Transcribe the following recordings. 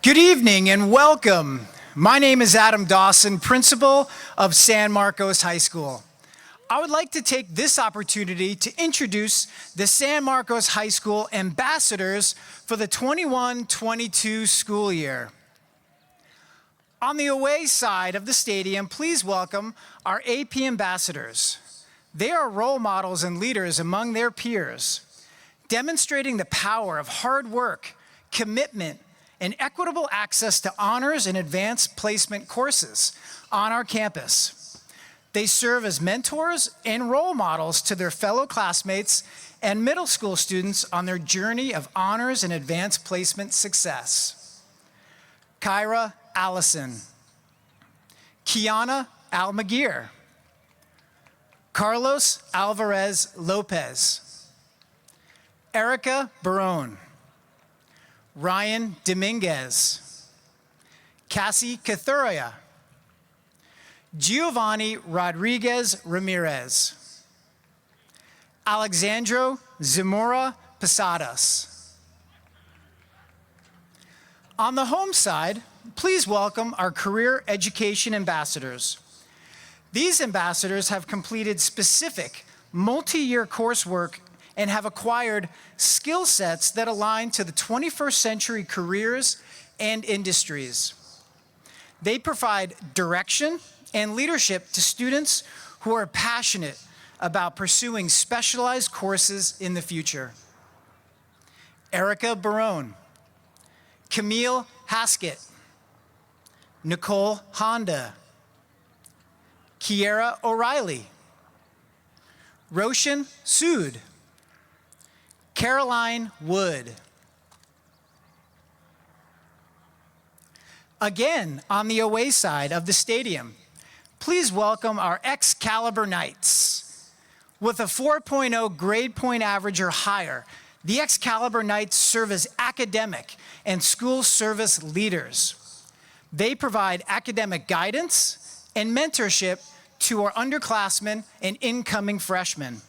Good evening and welcome. My name is Adam Dawson, principal of San Marcos High School. I would like to take this opportunity to introduce the San Marcos High School ambassadors for the 21-22 school year. On the away side of the stadium, please welcome our AP ambassadors. They are role models and leaders among their peers, demonstrating the power of hard work, commitment, and equitable access to honors and advanced placement courses on our campus. They serve as mentors and role models to their fellow classmates and middle school students on their journey of honors and advanced placement success. Kyra Allison, Kiana Almaguer, Carlos Alvarez Lopez, Erica Barone, Ryan Dominguez, Cassie Cathuria, Giovanni Rodriguez Ramirez, Alexandro Zamora Posadas. On the home side, please welcome our career education ambassadors. These ambassadors have completed specific multi-year coursework and have acquired skill sets that align to the 21st century careers and industries. They provide direction and leadership to students who are passionate about pursuing specialized courses in the future. Erica Barone, Camille Haskett, Nicole Honda, Kiera O'Reilly, Roshan Sood, Caroline Wood. Again, on the away side of the stadium, please welcome our Excalibur Knights. With a 4.0 grade point average or higher, the Excalibur Knights serve as academic and school service leaders. They provide academic guidance and mentorship to our underclassmen and incoming freshmen.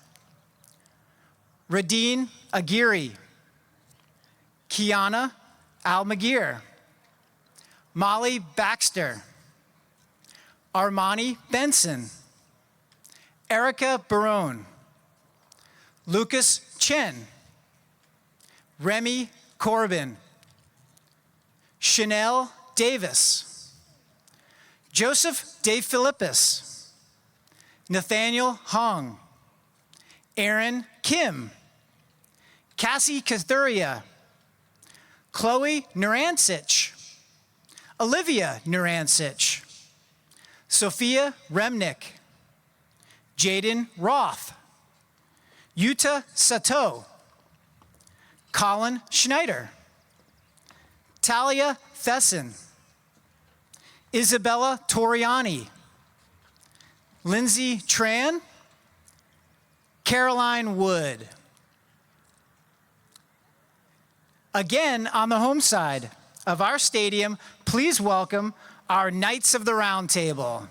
Radine Aguirre, Kiana Almaguer, Molly Baxter, Armani Benson, Erica Barone, Lucas Chen, Remy Corbin, Chanel Davis, Joseph De Philippis, Nathaniel Hong, Aaron Kim, Cassie Cathuria, Chloe Narancic, Olivia Narancic, Sophia Remnick, Jaden Roth, Yuta Sato, Colin Schneider, Talia Thesson, Isabella Toriani, Lindsay Tran, Caroline Wood. Again, on the home side of our stadium, please welcome our Knights of the Round Table.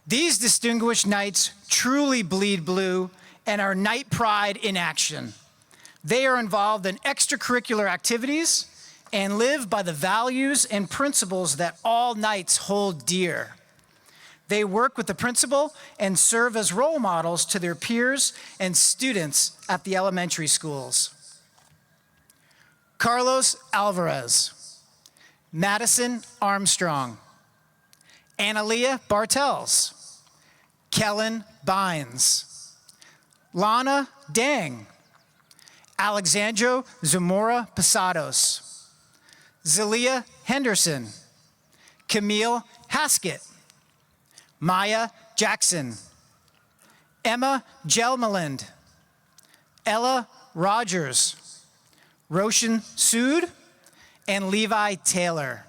These distinguished knights truly bleed blue and are knight pride in action. They are involved in extracurricular activities and live by the values and principles that all knights hold dear. They work with the principal and serve as role models to their peers and students at the elementary schools. Carlos Alvarez, Madison Armstrong, Analia Bartels, Kellen Bynes, Lana Dang, Alexandro Zamora Posados, Zelia Henderson, Camille Haskett, Maya Jackson, Emma Gelmalind, Ella Rogers, Roshan Sood, and Levi Taylor.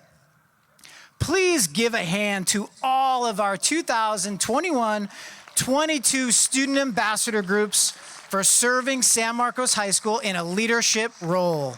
Please give a hand to all of our 2021-22 student ambassador groups for serving San Marcos High School in a leadership role.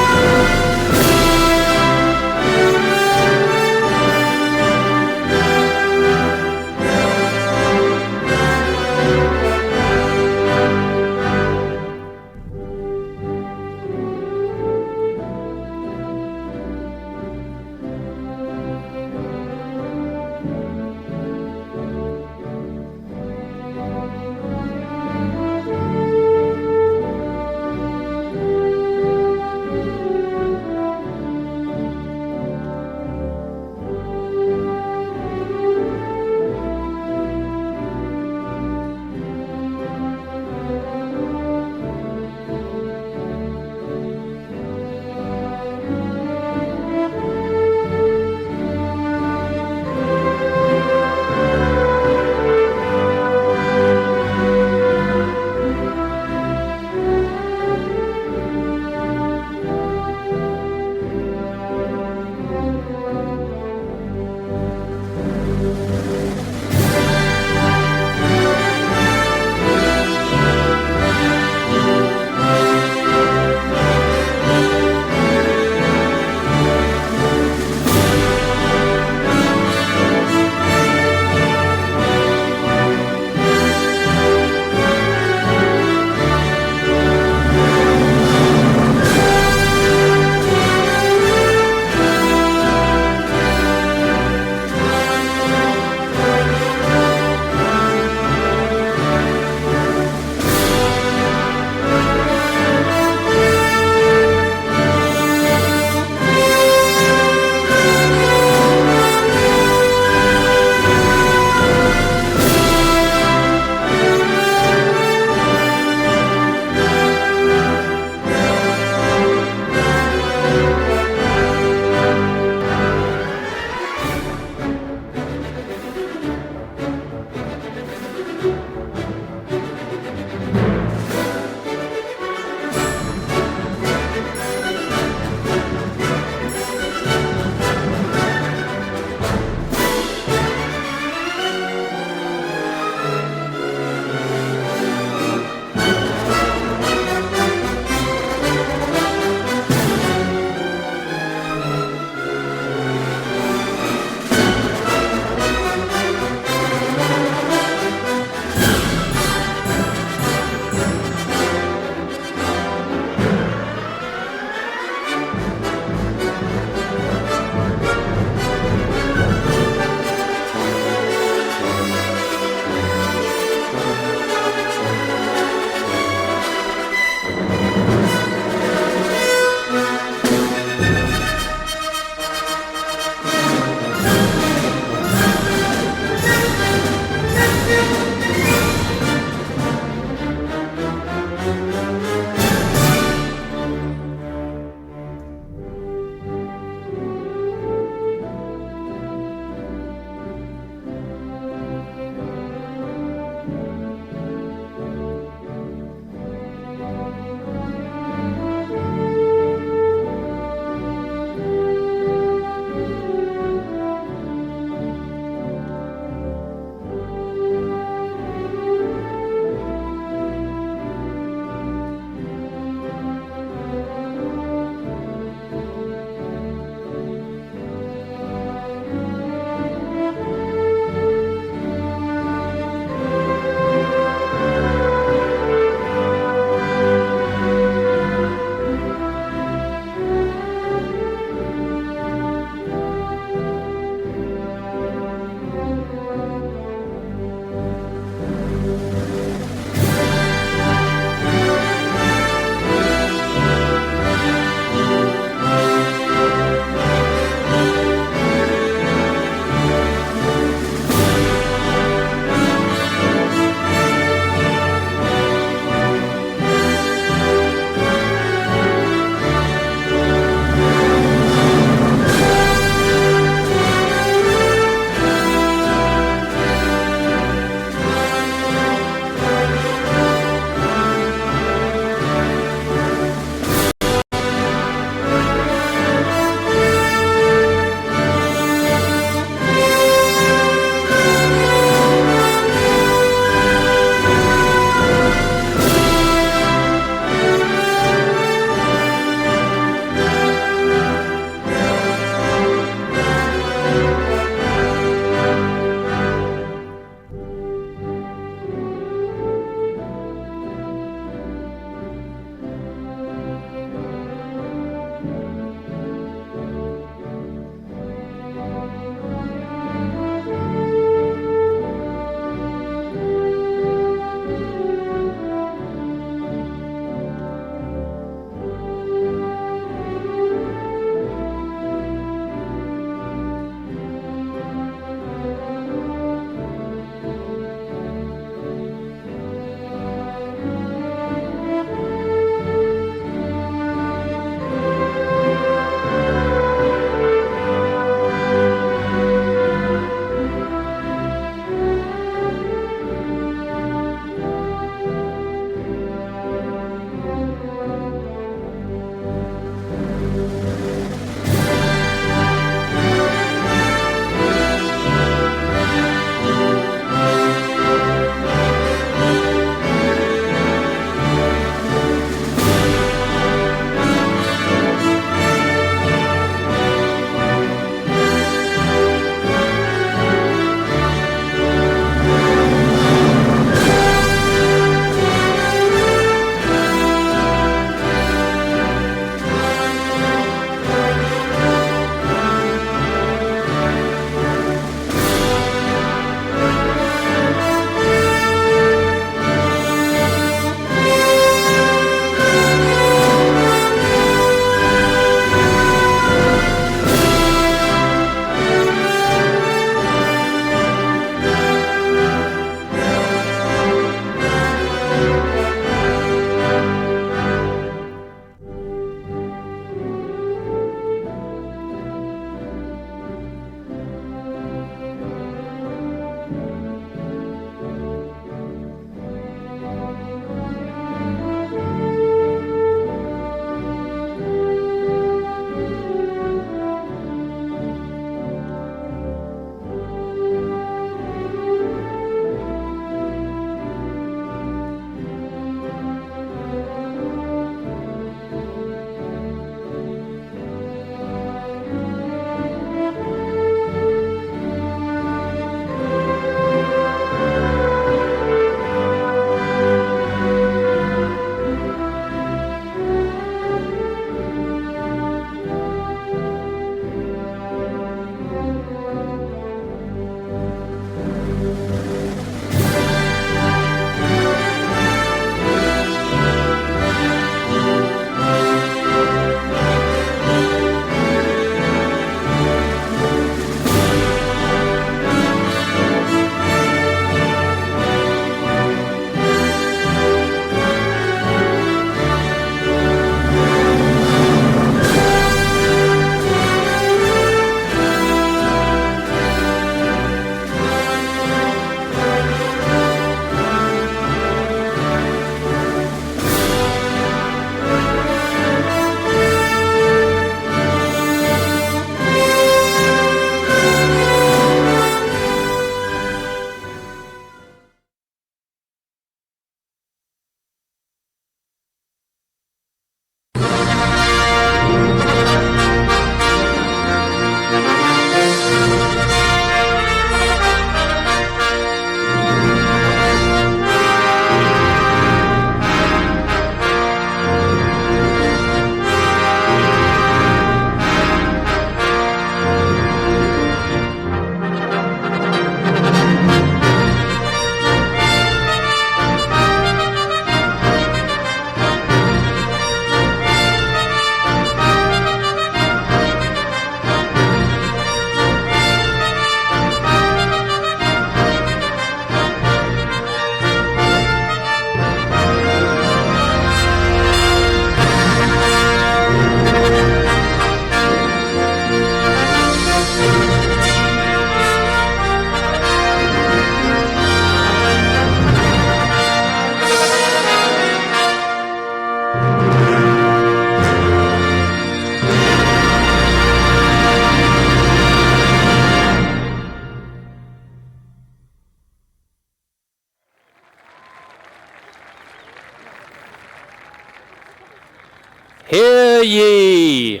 Hear ye,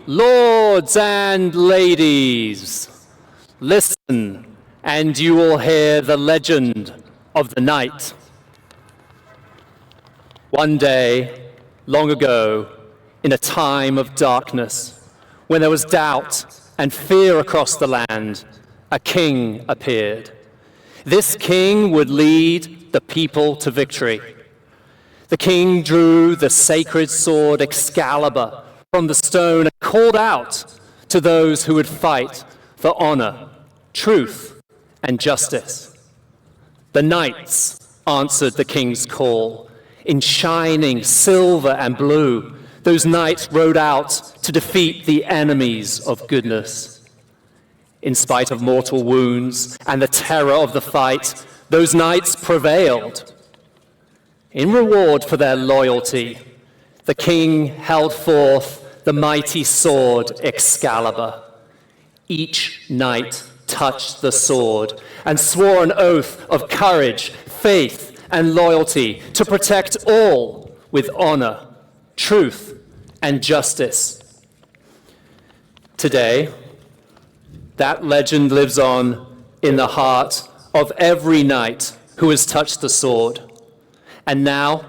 lords and ladies. Listen, and you will hear the legend of the night. One day, long ago, in a time of darkness, when there was doubt and fear across the land, a king appeared. This king would lead the people to victory. The king drew the sacred sword Excalibur from the stone and called out to those who would fight for honor, truth, and justice. The knights answered the king's call. In shining silver and blue, those knights rode out to defeat the enemies of goodness. In spite of mortal wounds and the terror of the fight, those knights prevailed. In reward for their loyalty, the king held forth the mighty sword Excalibur. Each knight touched the sword and swore an oath of courage, faith, and loyalty to protect all with honor, truth, and justice. Today, that legend lives on in the heart of every knight who has touched the sword. And now,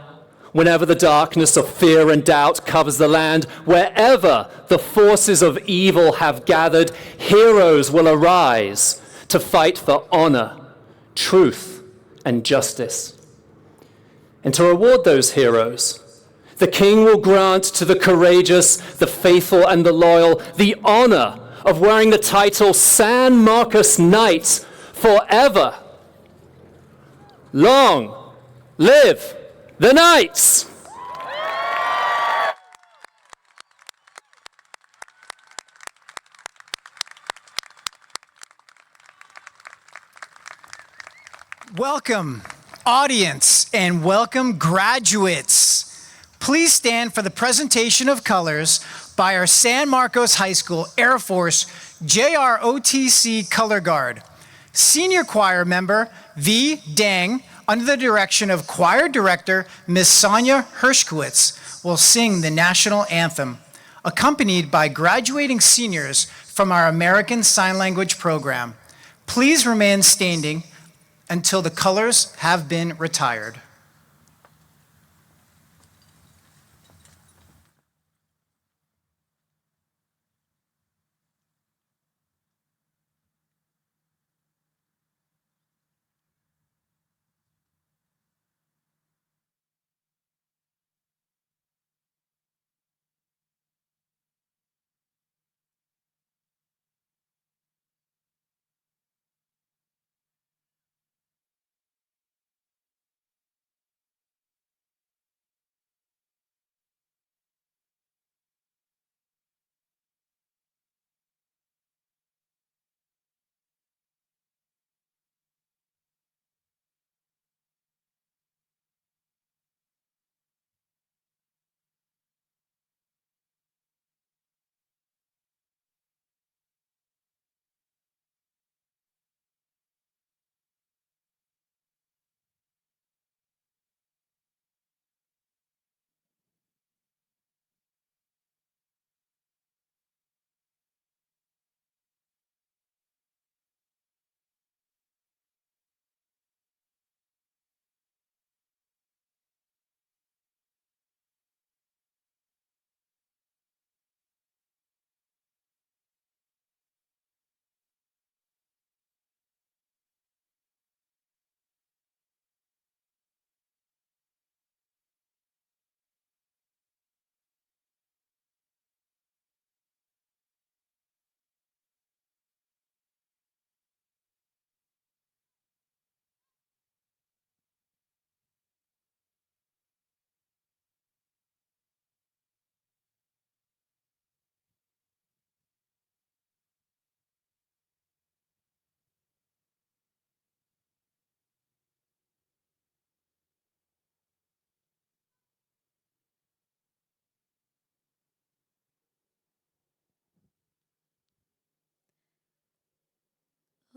whenever the darkness of fear and doubt covers the land, wherever the forces of evil have gathered, heroes will arise to fight for honor, truth, and justice. And to reward those heroes, the king will grant to the courageous, the faithful, and the loyal the honor of wearing the title San Marcos Knight forever. Long live the knights! Welcome, audience, and welcome, graduates. Please stand for the presentation of colors by our San Marcos High School Air Force JROTC Color Guard. Senior choir member V. Dang, under the direction of choir director Ms. Sonia Hershkowitz, will sing the national anthem, accompanied by graduating seniors from our American Sign Language program. Please remain standing until the colors have been retired.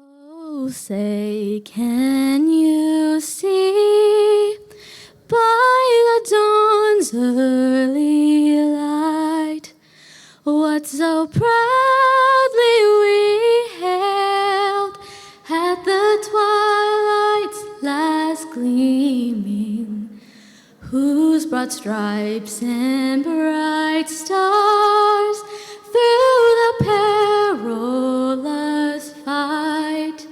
Oh, say, can you see by the dawn's streaming, whose broad stripes and bright stars through the perilous fight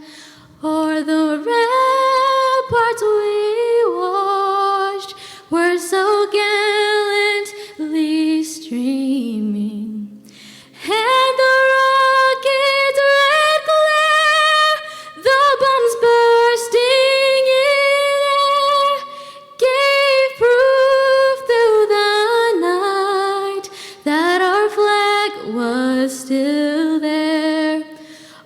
o'er the ramparts we watched were so gallantly streaming, and the rocket's red glare, the bombs bursting in air, gave proof through the night that our flag was still there.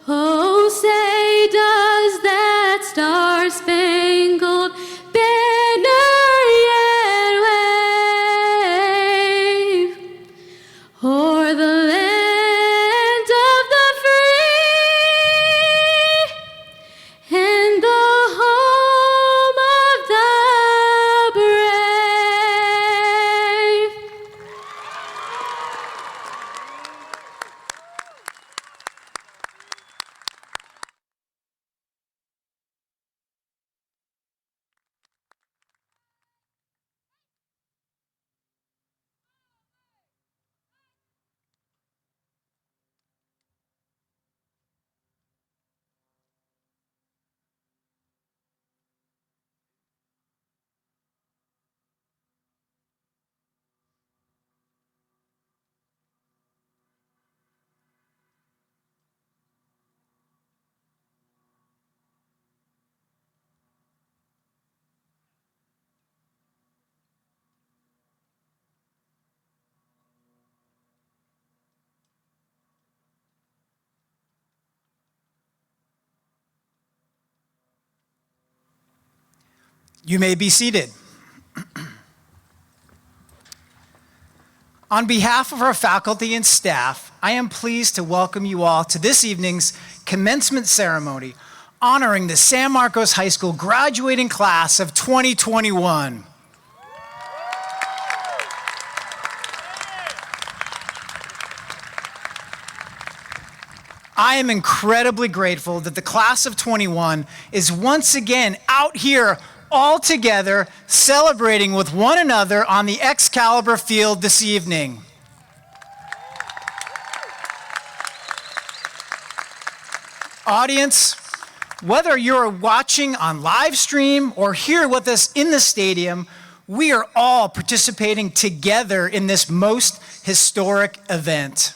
Oh, say does that star-spangled banner yet wave o'er the land of the free and the home of the brave? You may be seated. On behalf of our faculty and staff, I am pleased to welcome you all to this evening's commencement ceremony honoring the San Marcos High School graduating class of 2021. I am incredibly grateful that the class of 21 is once again out here all together celebrating with one another on the Excalibur field this evening. Audience, whether you're watching on live stream or here with us in the stadium, we are all participating together in this most historic event.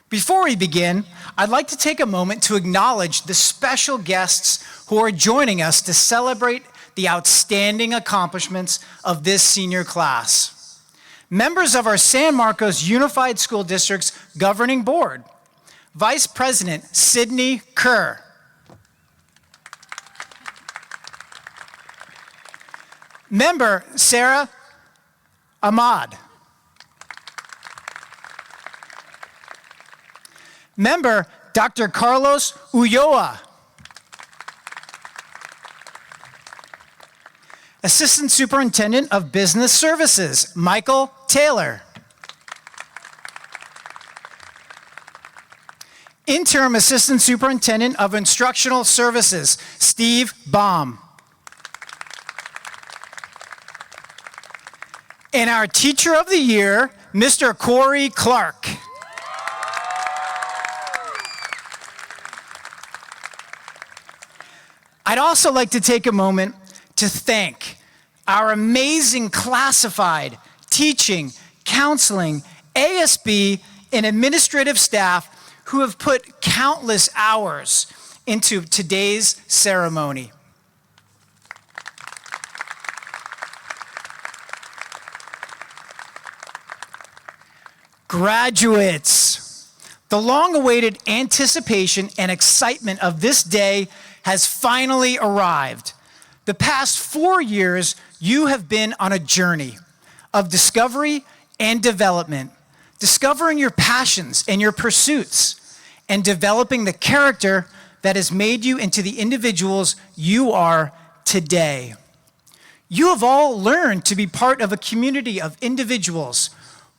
Before we begin, I'd like to take a moment to acknowledge the special guests who are joining us to celebrate the outstanding accomplishments of this senior class. Members of our San Marcos Unified School District's governing board, Vice President Sydney Kerr, Member Sarah Ahmad, Member Dr. Carlos Ulloa, Assistant Superintendent of Business Services, Michael Taylor. Interim Assistant Superintendent of Instructional Services, Steve Baum. And our Teacher of the Year, Mr. Corey Clark. I'd also like to take a moment to thank our amazing classified, teaching, counseling, ASB, and administrative staff who have put countless hours into today's ceremony. Graduates, the long-awaited anticipation and excitement of this day has finally arrived. The past 4 years, you have been on a journey of discovery and development, discovering your passions and your pursuits, and developing the character that has made you into the individuals you are today. You have all learned to be part of a community of individuals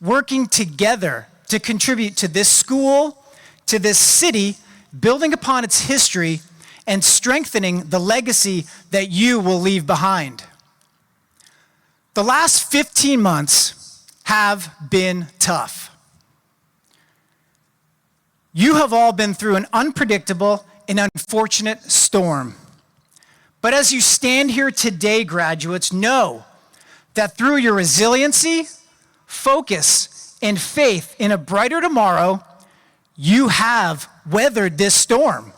working together to contribute to this school, to this city, building upon its history, and strengthening the legacy that you will leave behind. The last 15 months have been tough. You have all been through an unpredictable and unfortunate storm. But as you stand here today, graduates, know that through your resiliency, focus, and faith in a brighter tomorrow, you have weathered this storm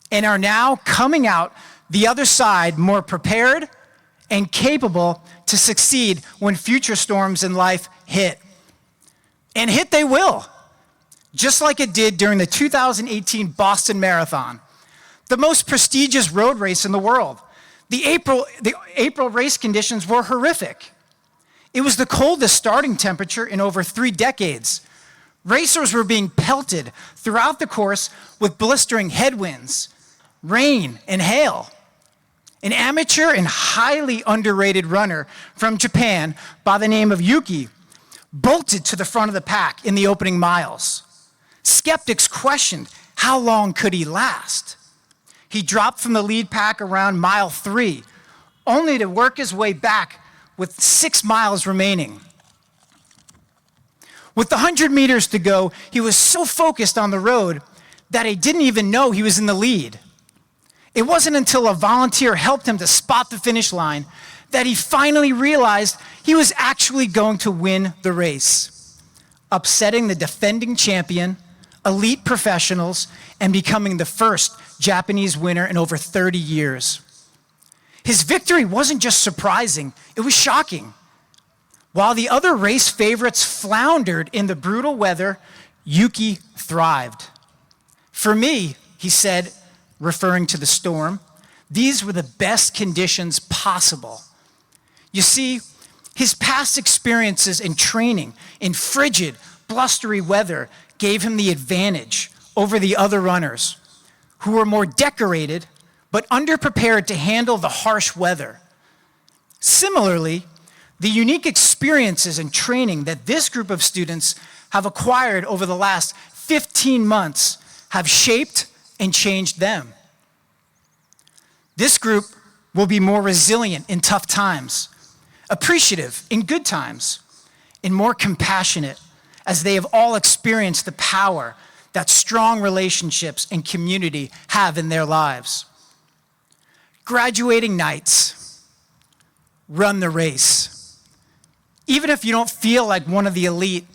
and are now coming out the other side more prepared and capable to succeed when future storms in life hit. And hit they will, just like it did during the 2018 Boston Marathon, the most prestigious road race in the world. The April race conditions were horrific. It was the coldest starting temperature in over 3 decades. Racers were being pelted throughout the course with blistering headwinds, rain, and hail. An amateur and highly underrated runner from Japan by the name of Yuki bolted to the front of the pack in the opening miles. Skeptics questioned how long could he last. He dropped from the lead pack around mile 3, only to work his way back with 6 miles remaining. With the 100 meters to go, he was so focused on the road that he didn't even know he was in the lead. It wasn't until a volunteer helped him to spot the finish line that he finally realized he was actually going to win the race, upsetting the defending champion, elite professionals, and becoming the first Japanese winner in over 30 years. His victory wasn't just surprising, it was shocking. While the other race favorites floundered in the brutal weather, Yuki thrived. For me, he said, referring to the storm, these were the best conditions possible. You see, his past experiences and training in frigid, blustery weather gave him the advantage over the other runners, who were more decorated but underprepared to handle the harsh weather. Similarly, the unique experiences and training that this group of students have acquired over the last 15 months have shaped and changed them. This group will be more resilient in tough times, appreciative in good times, and more compassionate as they have all experienced the power that strong relationships and community have in their lives. Graduating nights, run the race. Even if you don't feel like one of the elite,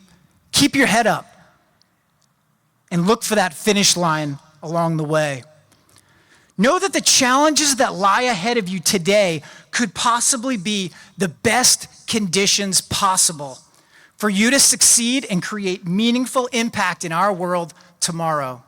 keep your head up and look for that finish line along the way. Know that the challenges that lie ahead of you today could possibly be the best conditions possible for you to succeed and create meaningful impact in our world tomorrow.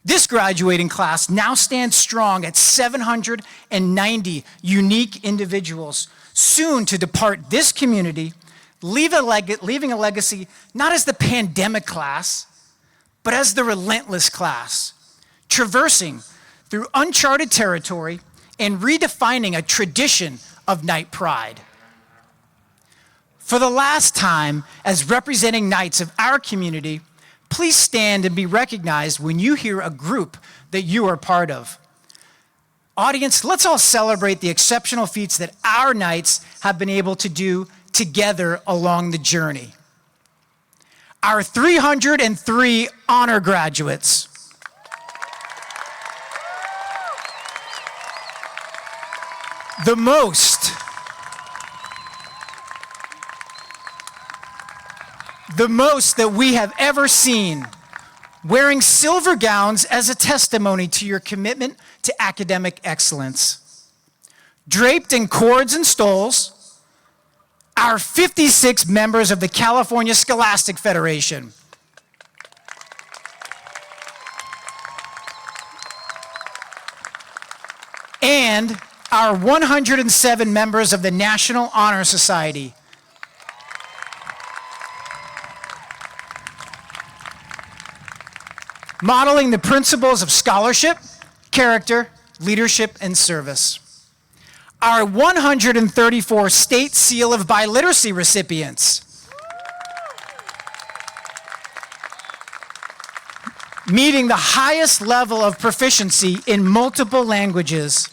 This graduating class now stands strong at 790 unique individuals, soon to depart this community, leaving a legacy not as the pandemic class, but as the relentless class, traversing through uncharted territory and redefining a tradition of Knight pride. For the last time, as representing Knights of our community, please stand and be recognized when you hear a group that you are part of. Audience, let's all celebrate the exceptional feats that our Knights have been able to do together along the journey. Our 303 honor graduates. The most that we have ever seen, wearing silver gowns as a testimony to your commitment to academic excellence. Draped in cords and stoles, our 56 members of the California Scholastic Federation. And our 107 members of the National Honor Society. Modeling the principles of scholarship, character, leadership, and service. Our 134 State Seal of Biliteracy recipients. Meeting the highest level of proficiency in multiple languages.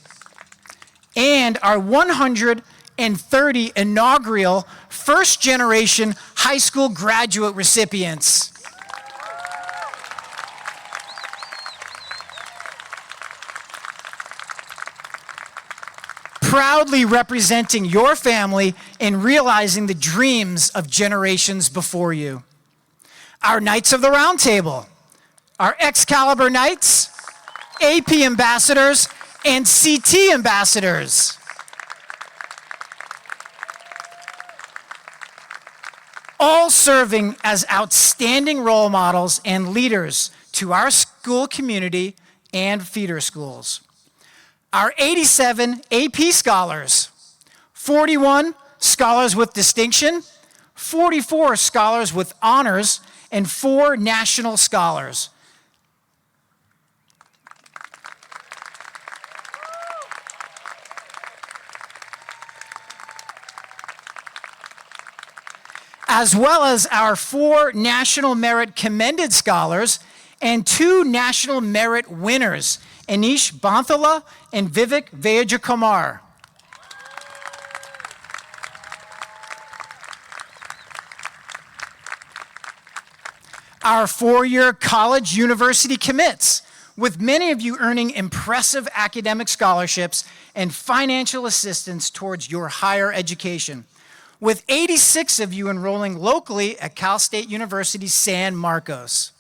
And our 184 and 30 inaugural first-generation high school graduate recipients. Proudly representing your family and realizing the dreams of generations before you. Our Knights of the Round Table, our Excalibur Knights, AP Ambassadors, and CT Ambassadors. All serving as outstanding role models and leaders to our school community and feeder schools. Our 87 AP Scholars, 41 Scholars with Distinction, 44 Scholars with Honors, and 4 National Scholars. As well as our 4 National Merit Commended Scholars and 2 National Merit Winners, Anish Banthala and Vivek Vayajakumar. Our 4-year college university commits, with many of you earning impressive academic scholarships and financial assistance towards your higher education, with 86 of you enrolling locally at Cal State University San Marcos.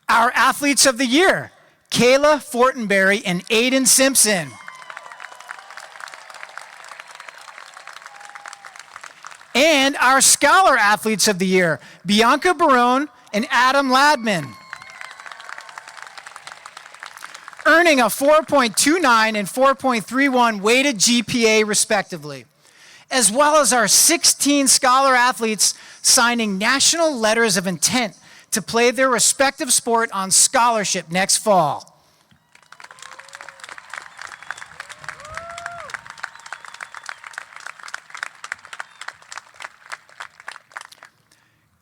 Our Athletes of the Year, Kayla Fortenberry and Aiden Simpson. And our Scholar Athletes of the Year, Bianca Barone and Adam Ladman. Earning a 4.29 and 4.31 weighted GPA respectively, as well as our 16 Scholar Athletes signing national letters of intent to play their respective sport on scholarship next fall.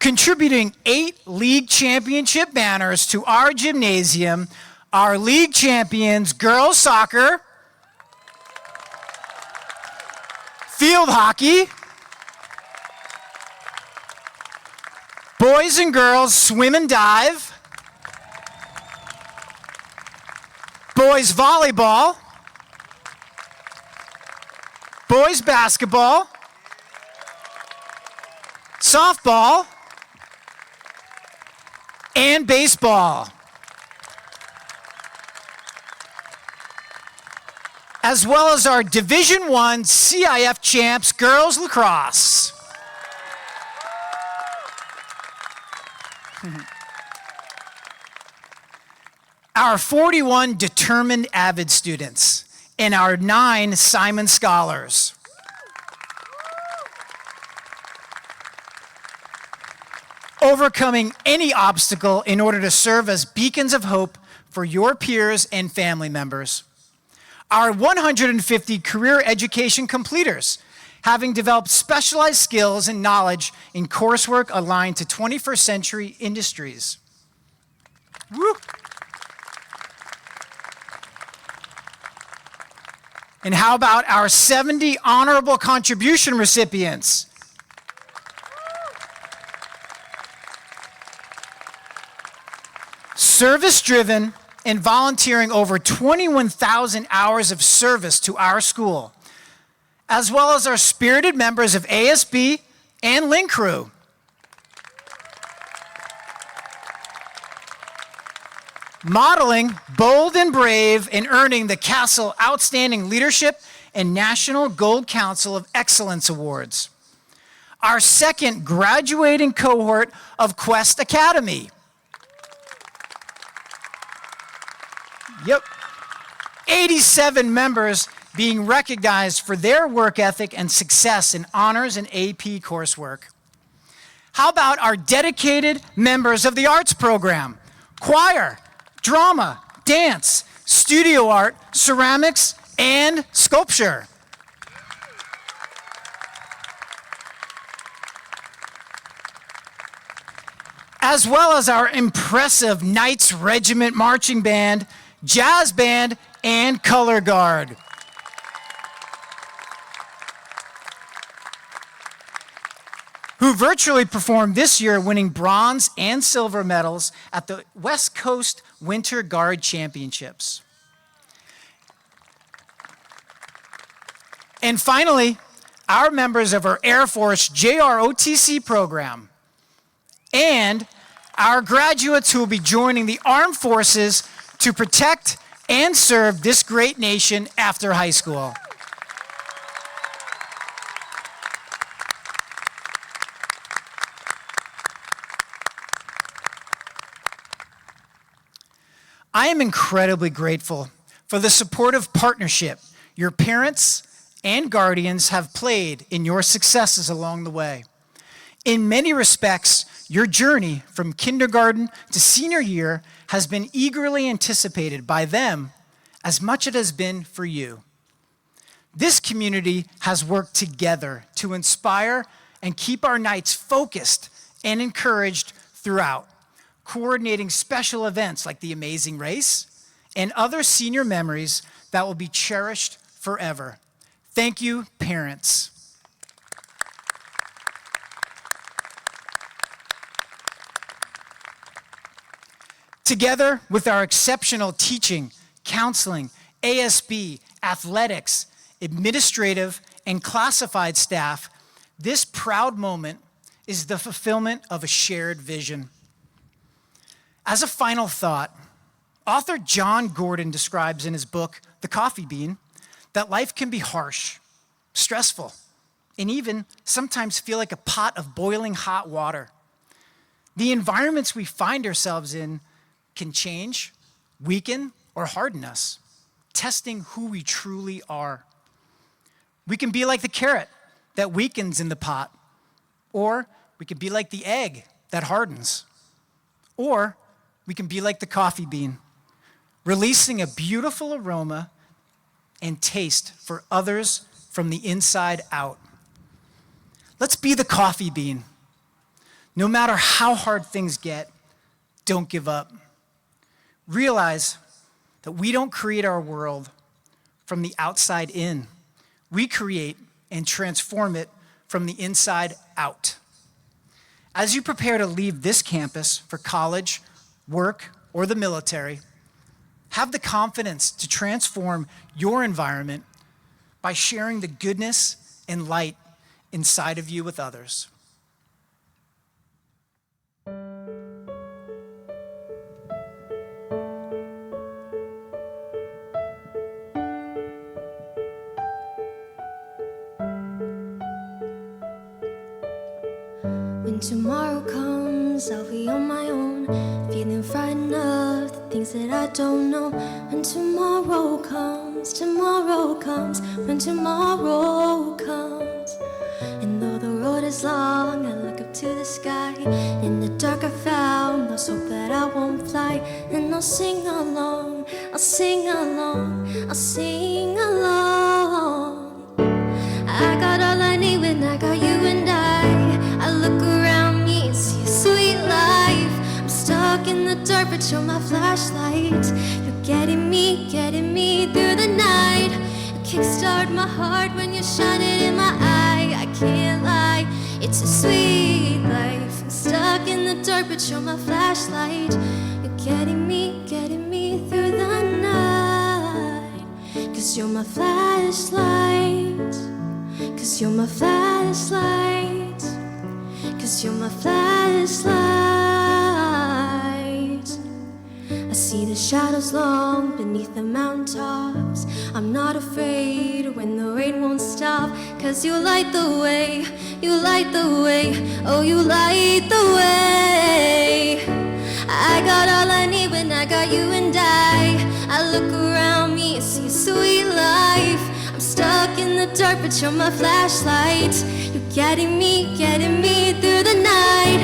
Contributing 8 league championship banners to our gymnasium, our league champions girls soccer, field hockey, boys and girls swim and dive, boys volleyball, boys basketball, softball, and baseball. As well as our Division I CIF champs girls lacrosse. Our 41 determined avid students and our 9 Simon Scholars. Overcoming any obstacle in order to serve as beacons of hope for your peers and family members. Our 150 career education completers, having developed specialized skills and knowledge in coursework aligned to 21st century industries. Woo. And how about our 70 honorable contribution recipients? Service-driven and volunteering over 21,000 hours of service to our school, as well as our spirited members of ASB and Link Crew. Modeling bold and brave and earning the Tassel Outstanding Leadership and National Gold Council of Excellence Awards. Our second graduating cohort of Quest Academy. Yep. 87 members being recognized for their work ethic and success in honors and AP coursework. How about our dedicated members of the arts program? Choir, drama, dance, studio art, ceramics, and sculpture. as well as our impressive Knights Regiment Marching Band, Jazz Band, and Color Guard. Who virtually performed this year, winning bronze and silver medals at the West Coast Winter Guard Championships. And finally, our members of our Air Force JROTC program and our graduates who will be joining the armed forces to protect and serve this great nation after high school. I am incredibly grateful for the supportive partnership your parents and guardians have played in your successes along the way. In many respects, your journey from kindergarten to senior year has been eagerly anticipated by them as much as it has been for you. This community has worked together to inspire and keep our Knights focused and encouraged throughout, coordinating special events like the Amazing Race and other senior memories that will be cherished forever. Thank you, parents. Together with our exceptional teaching, counseling, ASB, athletics, administrative, and classified staff, this proud moment is the fulfillment of a shared vision. As a final thought, author John Gordon describes in his book, The Coffee Bean, that life can be harsh, stressful, and even sometimes feel like a pot of boiling hot water. The environments we find ourselves in can change, weaken, or harden us, testing who we truly are. We can be like the carrot that weakens in the pot, or we can be like the egg that hardens, or we can be like the coffee bean, releasing a beautiful aroma and taste for others from the inside out. Let's be the coffee bean. No matter how hard things get, don't give up. Realize that we don't create our world from the outside in. We create and transform it from the inside out. As you prepare to leave this campus for college, work, or the military, have the confidence to transform your environment by sharing the goodness and light inside of you with others. When tomorrow comes, I'll be on my own, feeling frightened of the things that I don't know. When tomorrow comes, when tomorrow comes. And though the road is long, I look up to the sky. In the dark I found lost hope that I won't fly. And I'll sing along, I'll sing along, I'll sing along. I got all I need when I got you and I look around me and see a sweet life. I'm stuck in the dark, but you're my flashlight. You're getting me through the night. You kickstart my heart when you're shining in my eye. I can't lie, it's a sweet life. I'm stuck in the dark, but you're my flashlight. You're getting me through the night. 'Cause you're my flashlight. 'Cause you're my flashlight. 'Cause you're my flashlight. I see the shadows long beneath the mountaintops. I'm not afraid when the rain won't stop. 'Cause you light the way, you light the way, oh you light the way. I got all I need when I got you and I look around me and see a sweet life. I'm stuck in the dark, but you're my flashlight. You're getting me through the night.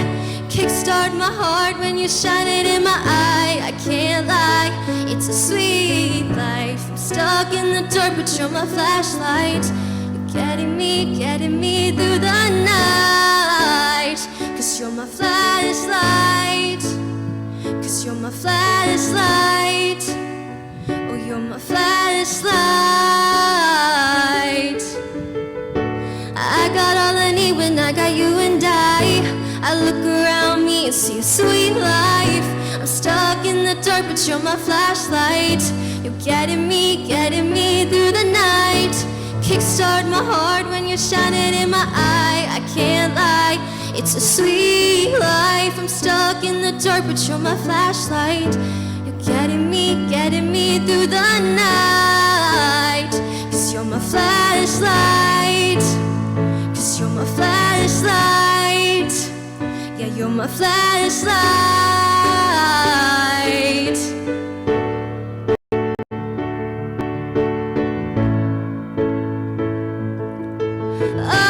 Kickstart my heart when you're shining in my eye. I can't lie, it's a sweet life. I'm stuck in the dark, but you're my flashlight. You're getting me through the night. 'Cause you're my flashlight. 'Cause you're my flashlight. Oh, you're my flashlight. I got all I need when I got you and I look around me and see a sweet life. I'm stuck in the dark, but you're my flashlight. You're getting me through the night. Kickstart my heart when you're shining in my eye. I can't lie, it's a sweet life. I'm stuck in the dark, but you're my flashlight. You're getting me through the night. 'Cause you're my flashlight. 'Cause you're my flashlight. Yeah, you're my flashlight. Oh,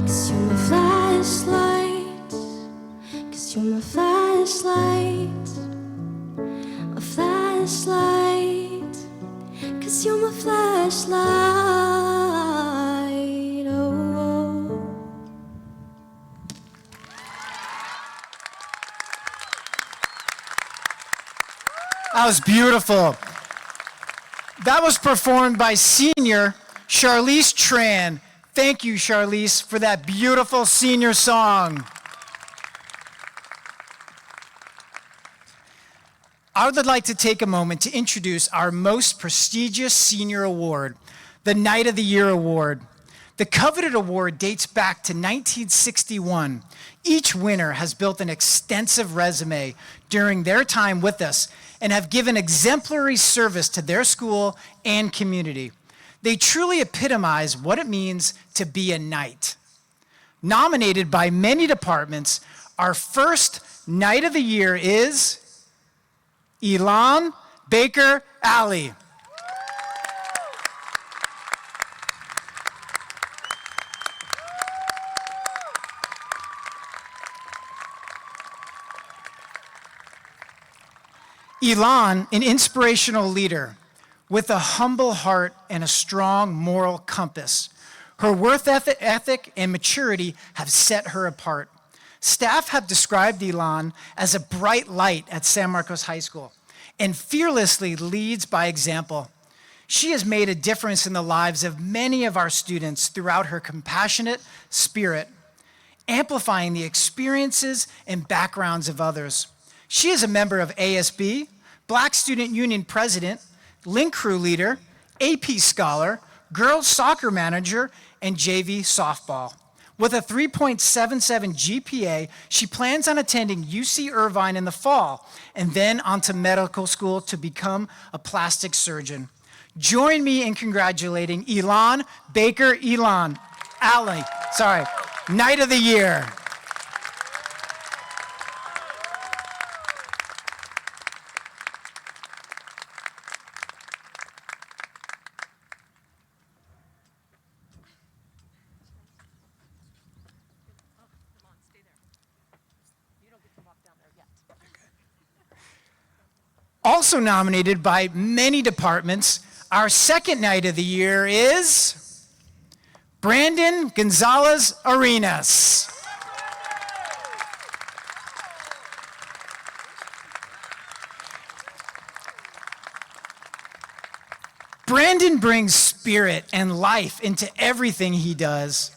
'cause you're my flashlight. 'Cause you're my flashlight. My flashlight. 'Cause you're my flashlight. Oh. That was beautiful. That was performed by senior Charlize Tran. Thank you, Charlize, for that beautiful senior song. I would like to take a moment to introduce our most prestigious senior award, the Knight of the Year Award. The coveted award dates back to 1961. Each winner has built an extensive resume during their time with us and have given exemplary service to their school and community. They truly epitomize what it means to be a knight. Nominated by many departments, our first Knight of the Year is Elan Baker Ali. Elan, an inspirational leader with a humble heart and a strong moral compass. Her work ethic and maturity have set her apart. Staff have described Elan as a bright light at San Marcos High School and fearlessly leads by example. She has made a difference in the lives of many of our students throughout her compassionate spirit, amplifying the experiences and backgrounds of others. She is a member of ASB, Black Student Union President, Link Crew Leader, AP Scholar, Girls Soccer Manager, and JV Softball. With a 3.77 GPA, she plans on attending UC Irvine in the fall and then onto medical school to become a plastic surgeon. Join me in congratulating Elan Baker Ali, Knight of the Year. Also nominated by many departments, our second Knight of the Year is Brandon Gonzalez Arenas. Brandon brings spirit and life into everything he does.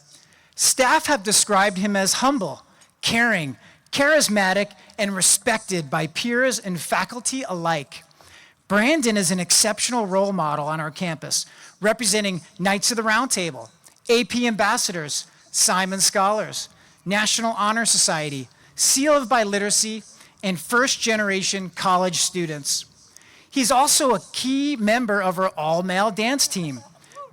Staff have described him as humble, caring, charismatic, and respected by peers and faculty alike. Brandon is an exceptional role model on our campus, representing Knights of the Round Table, AP Ambassadors, Simon Scholars, National Honor Society, Seal of Biliteracy, and first-generation college students. He's also a key member of our all-male dance team,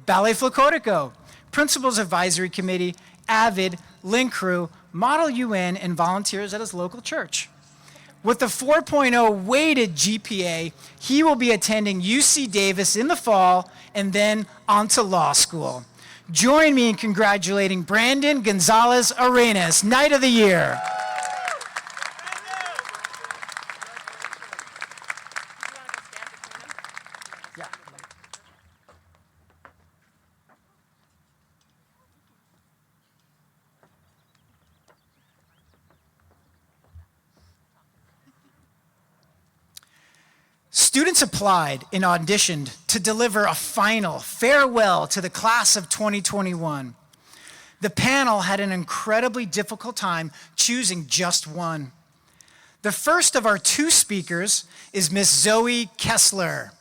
Ballet Folklorico, Principals Advisory Committee, AVID, Link Crew, Model UN, and volunteers at his local church. With a 4.0 weighted GPA, he will be attending UC Davis in the fall and then on to law school. Join me in congratulating Brandon Gonzalez Arenas, Knight of the Year. Students applied and auditioned to deliver a final farewell to the class of 2021. The panel had an incredibly difficult time choosing just one. The first of our two speakers is Miss Zoe Kessler.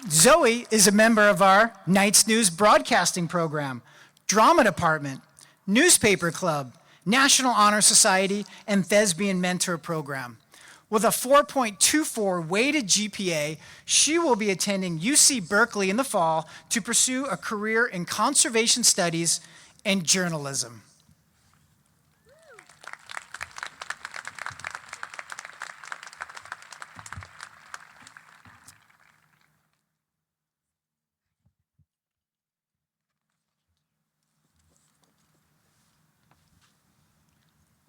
Zoe is a member of our Night's News broadcasting program, drama department, newspaper club, National Honor Society, and Thespian Mentor Program. With a 4.24 weighted GPA, she will be attending UC Berkeley in the fall to pursue a career in conservation studies and journalism.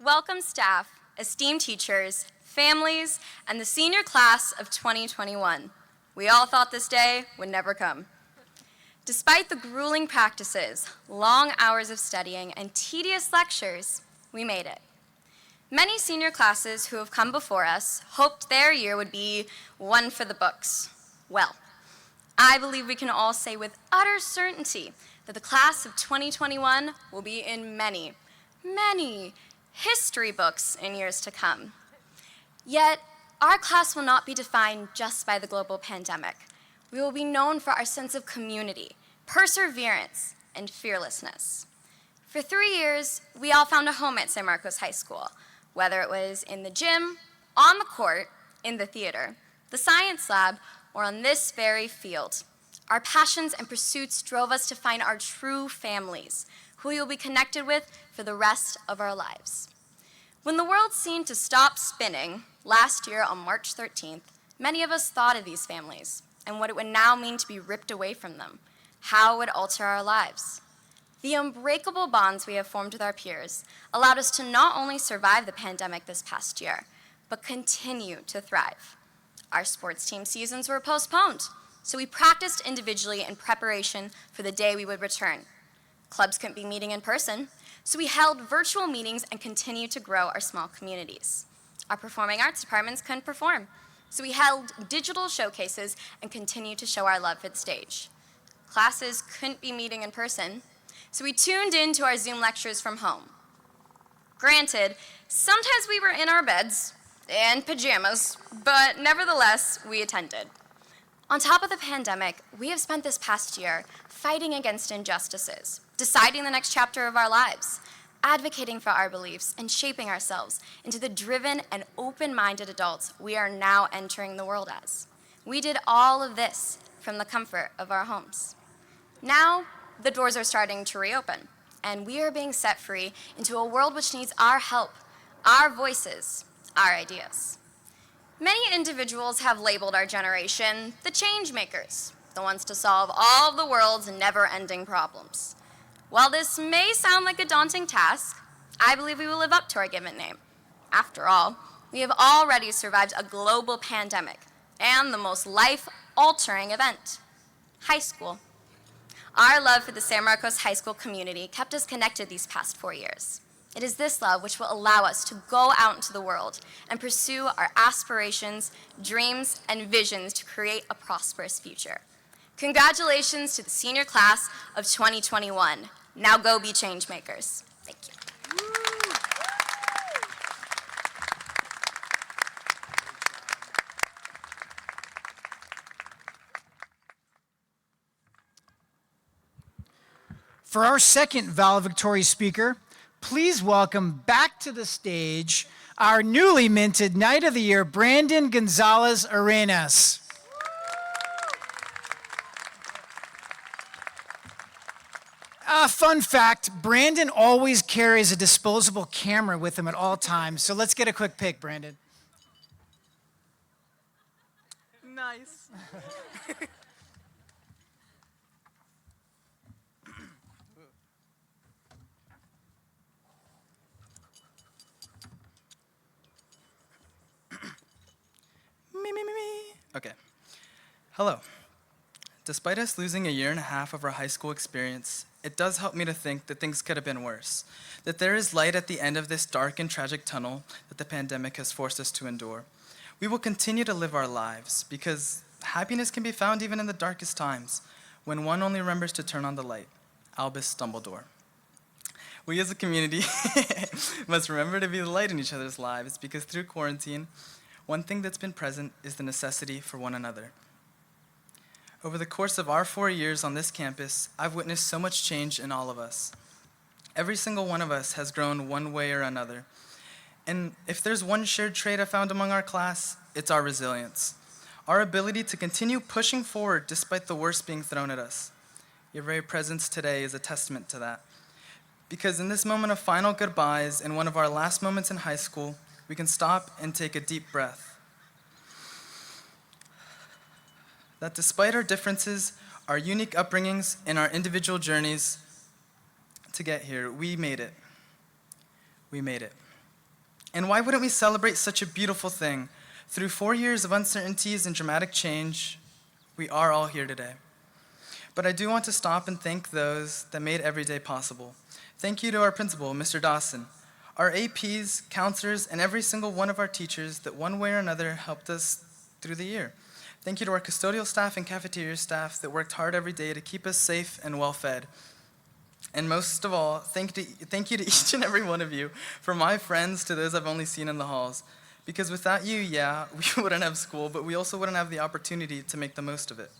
Welcome staff, esteemed teachers, families, and the senior class of 2021. We all thought this day would never come. Despite the grueling practices, long hours of studying, and tedious lectures, we made it. Many senior classes who have come before us hoped their year would be one for the books. Well, I believe we can all say with utter certainty that the class of 2021 will be in many, many history books in years to come. Yet, our class will not be defined just by the global pandemic. We will be known for our sense of community, perseverance, and fearlessness. For 3 years, we all found a home at San Marcos High School, whether it was in the gym, on the court, in the theater, the science lab, or on this very field. Our passions and pursuits drove us to find our true families, who we will be connected with for the rest of our lives. When the world seemed to stop spinning last year on March 13th, many of us thought of these families and what it would now mean to be ripped away from them, how it would alter our lives. The unbreakable bonds we have formed with our peers allowed us to not only survive the pandemic this past year, but continue to thrive. Our sports team seasons were postponed, so we practiced individually in preparation for the day we would return. Clubs couldn't be meeting in person, so we held virtual meetings and continued to grow our small communities. Our performing arts departments couldn't perform, so we held digital showcases and continued to show our love for the stage. Classes couldn't be meeting in person, so we tuned in to our Zoom lectures from home. Granted, sometimes we were in our beds, in pajamas, but nevertheless, we attended. On top of the pandemic, we have spent this past year fighting against injustices, deciding the next chapter of our lives, advocating for our beliefs, and shaping ourselves into the driven and open-minded adults we are now entering the world as. We did all of this from the comfort of our homes. Now, the doors are starting to reopen, and we are being set free into a world which needs our help, our voices, our ideas. Many individuals have labeled our generation the change makers, the ones to solve all of the world's never-ending problems. While this may sound like a daunting task, I believe we will live up to our given name. After all, we have already survived a global pandemic and the most life-altering event, high school. Our love for the San Marcos High School community kept us connected these past 4 years. It is this love which will allow us to go out into the world and pursue our aspirations, dreams, and visions to create a prosperous future. Congratulations to the senior class of 2021. Now go be change makers. Thank you. For our second valedictory speaker, please welcome back to the stage our newly minted Knight of the Year, Brandon Gonzalez Arenas. Fun fact, Brandon always carries a disposable camera with him at all times, so let's get a quick pic, Brandon. Nice. Me. Okay. Hello. Despite us losing a year and a half of our high school experience, it does help me to think that things could have been worse, that there is light at the end of this dark and tragic tunnel that the pandemic has forced us to endure. We will continue to live our lives because happiness can be found even in the darkest times, when one only remembers to turn on the light. Albus Dumbledore. We as a community must remember to be the light in each other's lives because through quarantine, one thing that's been present is the necessity for one another. Over the course of our 4 years on this campus, I've witnessed so much change in all of us. Every single one of us has grown one way or another. And if there's one shared trait I found among our class, it's our resilience. Our ability to continue pushing forward despite the worst being thrown at us. Your very presence today is a testament to that. Because in this moment of final goodbyes and one of our last moments in high school, we can stop and take a deep breath. That despite our differences, our unique upbringings, and our individual journeys to get here, we made it. We made it. And why wouldn't we celebrate such a beautiful thing? Through 4 years of uncertainties and dramatic change, we are all here today. But I do want to stop and thank those that made every day possible. Thank you to our principal, Mr. Dawson, our APs, counselors, and every single one of our teachers that one way or another helped us through the year. Thank you to our custodial staff and cafeteria staff that worked hard every day to keep us safe and well fed. And most of all, thank you to each and every one of you, from my friends to those I've only seen in the halls. Because without you, yeah, we wouldn't have school, but we also wouldn't have the opportunity to make the most of it.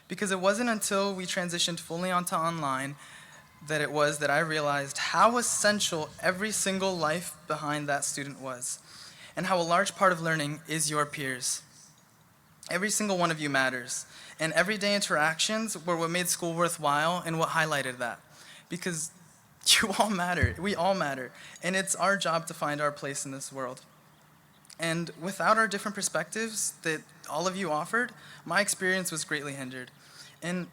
Because it wasn't until we transitioned fully onto online that I realized how essential every single life behind that student was, and how a large part of learning is your peers. Every single one of you matters, and everyday interactions were what made school worthwhile and what highlighted that. Because you all matter, we all matter, and it's our job to find our place in this world. And without our different perspectives that all of you offered, my experience was greatly hindered. And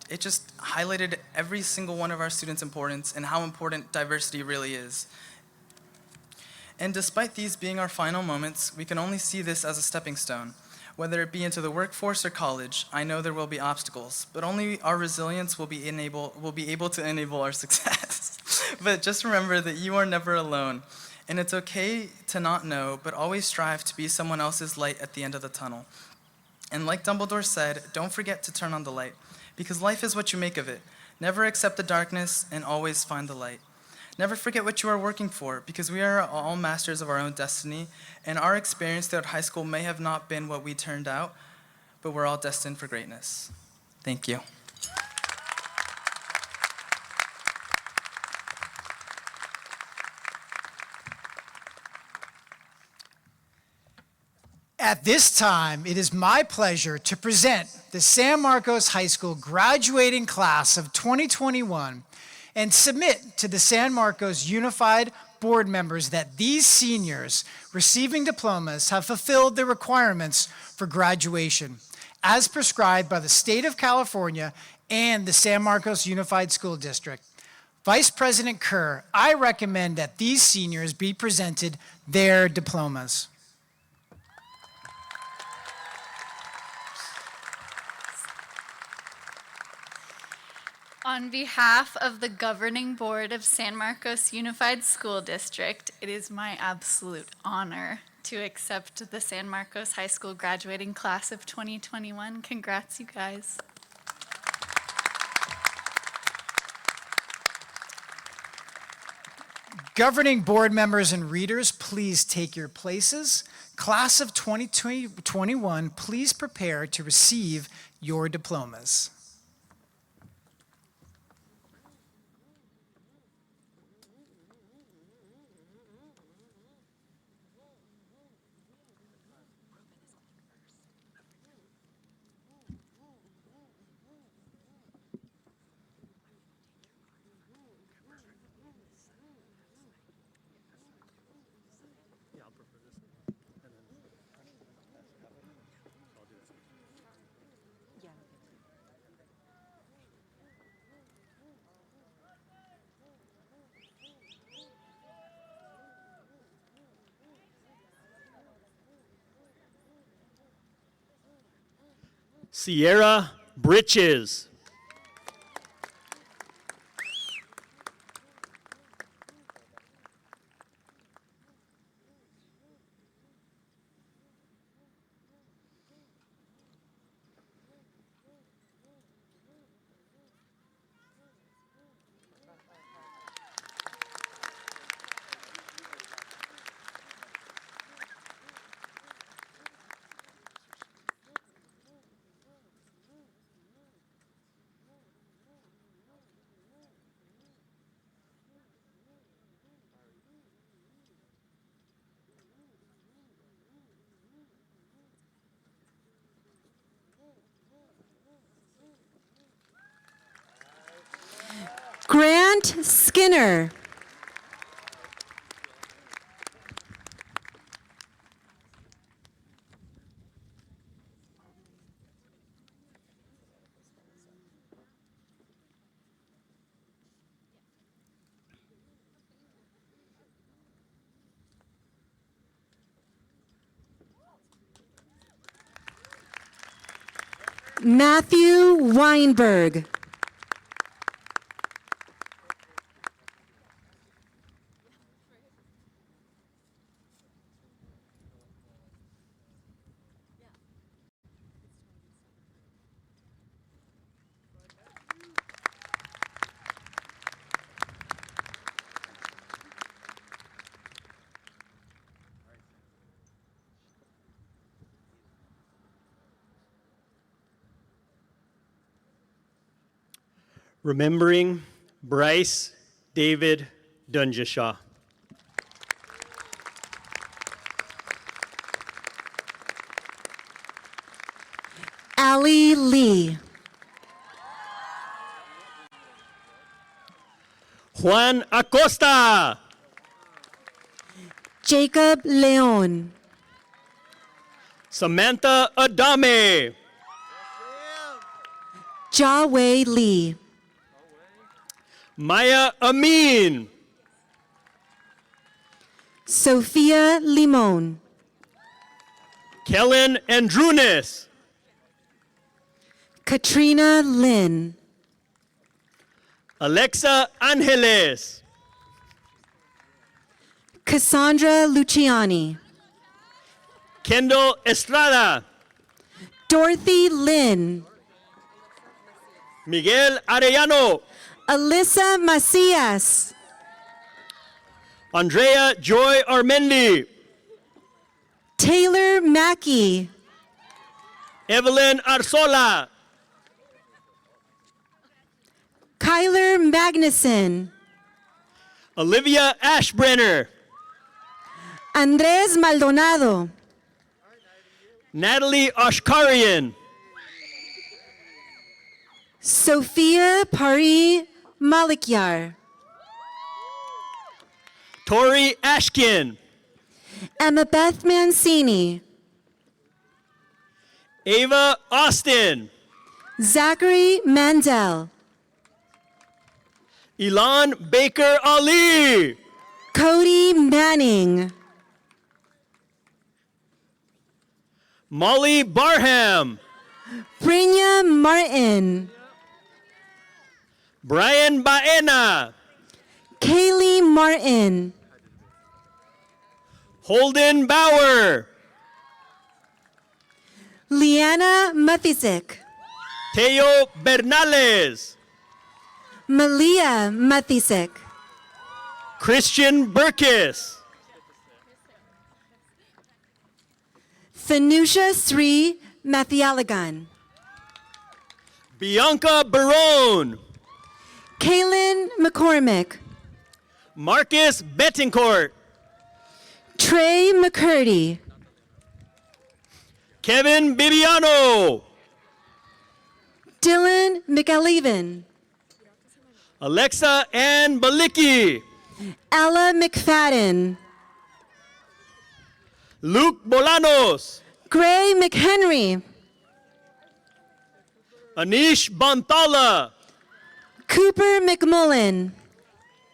it just highlighted every single one of our students' importance and how important diversity really is. And despite these being our final moments, we can only see this as a stepping stone. Whether it be into the workforce or college, I know there will be obstacles, but only our resilience will be able to enable our success. But just remember that you are never alone. And it's okay to not know, but always strive to be someone else's light at the end of the tunnel. And like Dumbledore said, don't forget to turn on the light, because life is what you make of it. Never accept the darkness and always find the light. Never forget what you are working for, because we are all masters of our own destiny, and our experience throughout high school may have not been what we turned out, but we're all destined for greatness. Thank you. At this time, it is my pleasure to present the San Marcos High School graduating class of 2021 and submit to the San Marcos Unified Board members that these seniors receiving diplomas have fulfilled the requirements for graduation as prescribed by the state of California and the San Marcos Unified School District. Vice President Kerr, I recommend that these seniors be presented their diplomas. On behalf of the governing board of San Marcos Unified School District, it is my absolute honor to accept the San Marcos High School graduating class of 2021. Congrats, you guys. Governing board members and readers, please take your places. Class of 2021, please prepare to receive your diplomas. Sierra Britches. Grant Skinner. Matthew Weinberg. Remembering Bryce David Dunjashaw. Allie Lee. Juan Acosta. Jacob Leon. Samantha Adame. Jawei Lee. Maya Amin. Sophia Limon. Kellen Andrunas. Katrina Lynn. Alexa Angeles. Cassandra Luciani. Kendall Estrada. Dorothy Lynn. Miguel Arellano. Alyssa Macias. Andrea Joy Armendi. Taylor Mackey. Evelyn Arzola. Kyler Magnuson. Olivia Ashbrenner. Andres Maldonado. Natalie Oshkarian. Sophia Pari Malikyar. Tori Ashkin. Emma Beth Mancini. Ava Austin. Zachary Mandel. Elon Baker Ali. Cody Manning. Molly Barham. Brynja Martin. Brian Baena. Kaylee Martin. Holden Bauer. Liana Matisek. Teo Bernales. Malia Matisek. Christian Burkis. Thanusha Sri Mathialagan. Bianca Barone. Kaylin McCormick. Marcus Betancourt. Trey McCurdy. Kevin Bibiano. Dylan McAleven. Alexa Ann Balicki. Ella McFadden. Luke Bolanos. Gray McHenry. Anish Bantala. Cooper McMullen.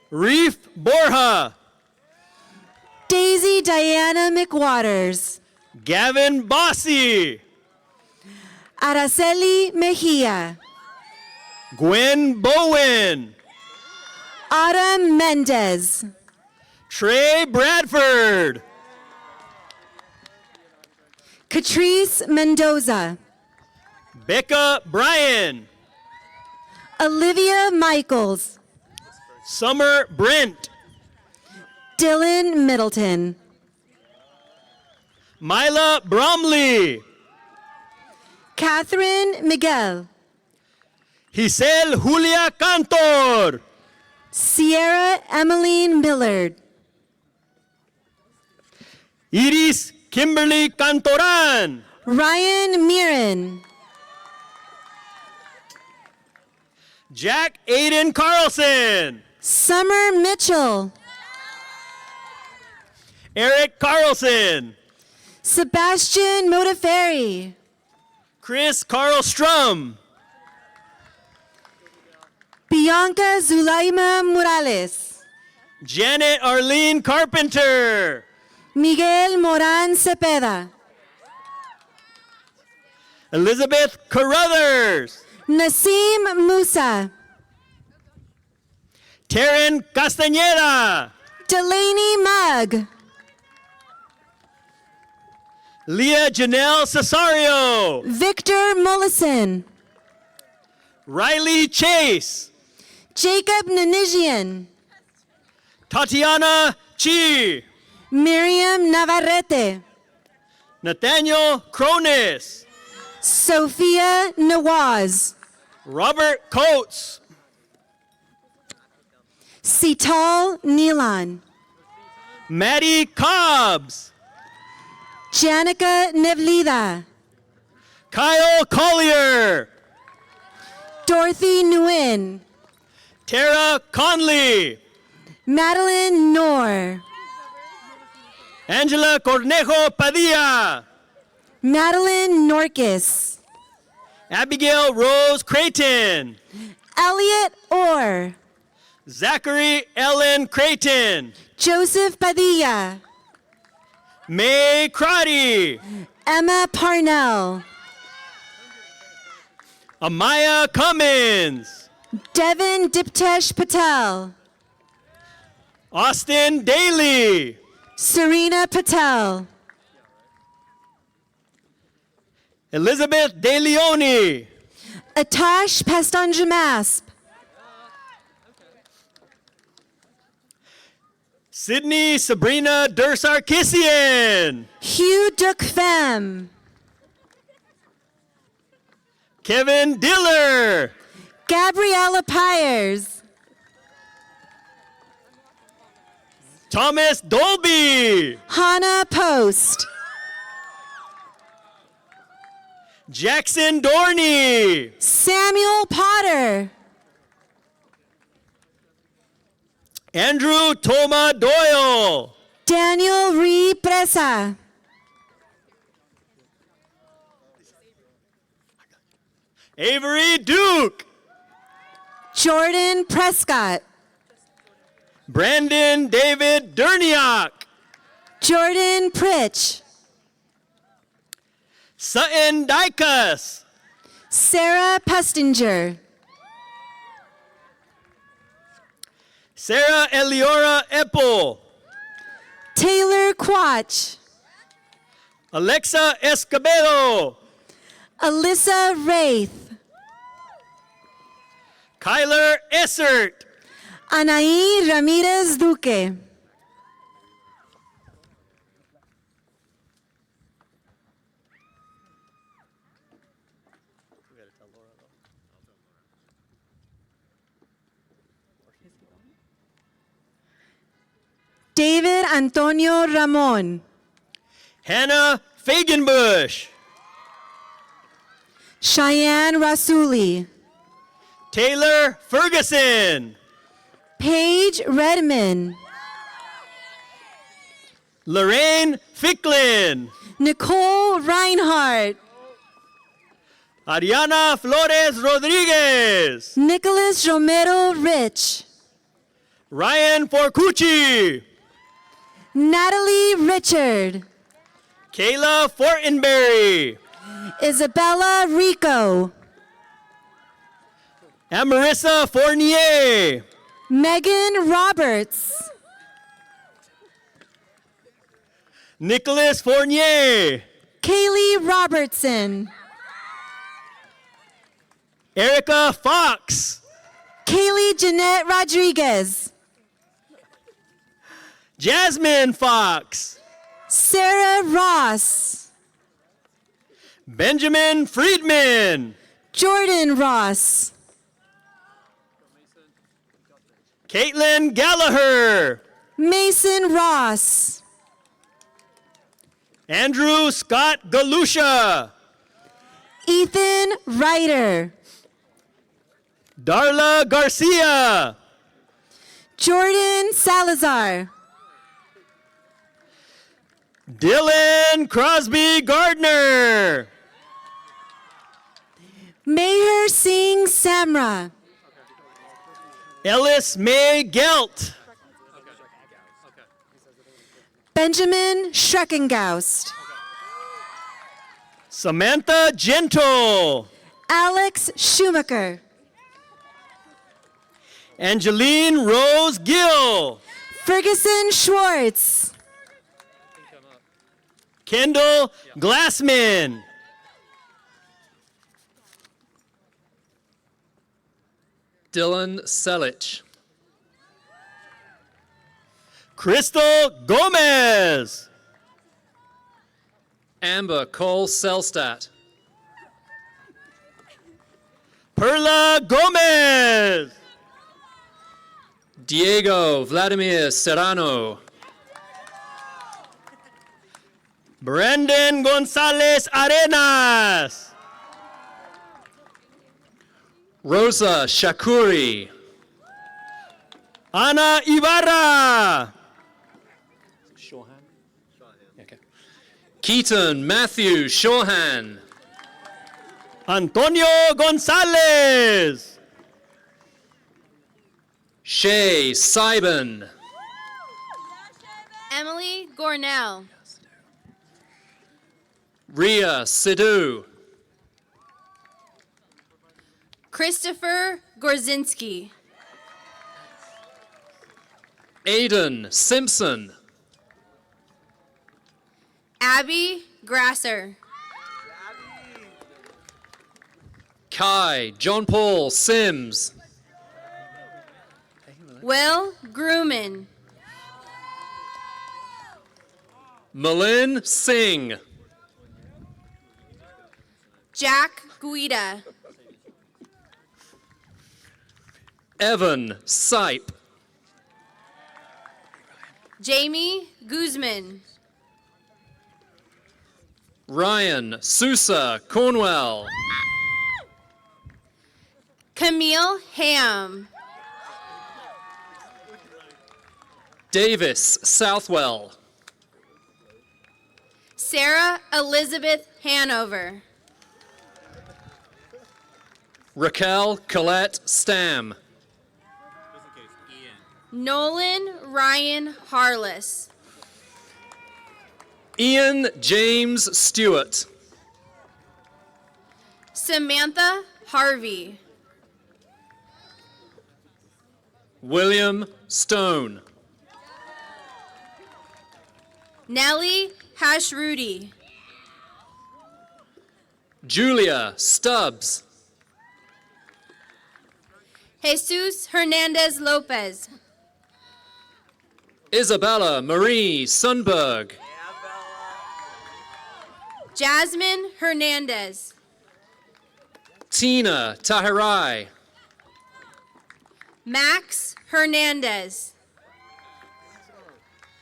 Reef Borja. Daisy Diana McWaters. Gavin Bossy. Araceli Mejia. Gwen Bowen, Autumn Mendez. Trey Bradford, Catrice Mendoza. Becca Bryan, Olivia Michaels. Summer Brent, Dylan Middleton. Mila Bromley, Catherine Miguel. Giselle Julia Cantor, Sierra Emmeline Millard. Iris Kimberly Cantoran, Ryan Mirren. Jack Aiden Carlson, Summer Mitchell. Eric Carlson, Sebastian Modaferri. Chris Carl Strum, Bianca Zulaima Morales. Janet Arlene Carpenter, Miguel Moran Cepeda. Elizabeth Carruthers, Nasim Musa. Taryn Castañeda, Delaney Mugg. Leah Janelle Cesario, Victor Mollison. Riley Chase, Jacob Nanijian. Tatiana Chi, Miriam Navarrete. Nathaniel Cronus, Sophia Nawaz. Robert Coates, Sital Nilan. Maddie Cobbs, Janica Nevlida. Kyle Collier, Dorothy Nguyen. Tara Conley, Madeline Noor. Angela Cornejo Padilla, Madeline Norkis. Abigail Rose Creighton, Elliot Orr. Zachary Ellen Creighton, Joseph Padilla. May Crotty, Emma Parnell. Amaya Cummins, Devin Diptesh Patel. Austin Daly, Serena Patel. Elizabeth De Leone, Atash Pastanjamasp. Sydney Sabrina Dursarkisian, Hugh Duc Fem. Kevin Diller, Gabriella Pyers. Thomas Dolby, Hannah Post. Jackson Dorney, Samuel Potter. Andrew Toma Doyle, Daniel Ree Presa. Avery Duke, Jordan Prescott. Brandon David Derniak, Jordan Pritch. Sutton Dykus, Sarah Pustinger. Sarah Eliora Epple, Taylor Quach. Alexa Escobedo, Alyssa Wraith. Kyler Essert, Anaí Ramirez Duque. David Antonio Ramon. Hannah Fagenbush, Cheyenne Rasuli. Taylor Ferguson, Paige Redman. Lorraine Ficklin, Nicole Reinhardt. Ariana Flores Rodriguez, Nicholas Romero Rich. Ryan Forcucci, Natalie Richard. Kayla Fortenberry, Isabella Rico. Amarissa Fournier. Megan Roberts. Nicholas Fournier. Kaylee Robertson. Erica Fox. Kaylee Jeanette Rodriguez. Jasmine Fox. Sarah Ross. Benjamin Friedman. Jordan Ross. Caitlin Gallagher. Mason Ross. Andrew Scott Galusha. Ethan Ryder. Darla Garcia. Jordan Salazar. Dylan Crosby Gardner. Meher Singh Samra. Ellis May Gelt. Benjamin Schreckengaust. Samantha Gento. Alex Schumacher. Angeline Rose Gill. Ferguson Schwartz. Kendall Glassman. Dylan Selich. Crystal Gomez. Amber Cole Selstadt. Perla Gomez. Diego Vladimir Serrano. Brandon Gonzalez Arenas. Rosa Shakuri. Ana Ibarra. Okay. Keaton Matthew Shorhan. Antonio Gonzalez. Shay Seiben. Emily Gornell. Ria Sidhu. Christopher Gorzinski. Aiden Simpson. Abby Grasser. Kai John Paul Sims. Will Grumman. Malin Singh. Jack Guida. Evan Sipe. Jamie Guzman. Ryan Sousa Cornwell. Camille Ham. Davis Southwell. Sarah Elizabeth Hanover. Raquel Colette Stam. Nolan Ryan Harless. Ian James Stewart. Samantha Harvey. William Stone. Nellie Hashrudy. Julia Stubbs. Jesus Hernandez Lopez. Isabella Marie Sundberg. Jasmine Hernandez. Tina Tahirai. Max Hernandez.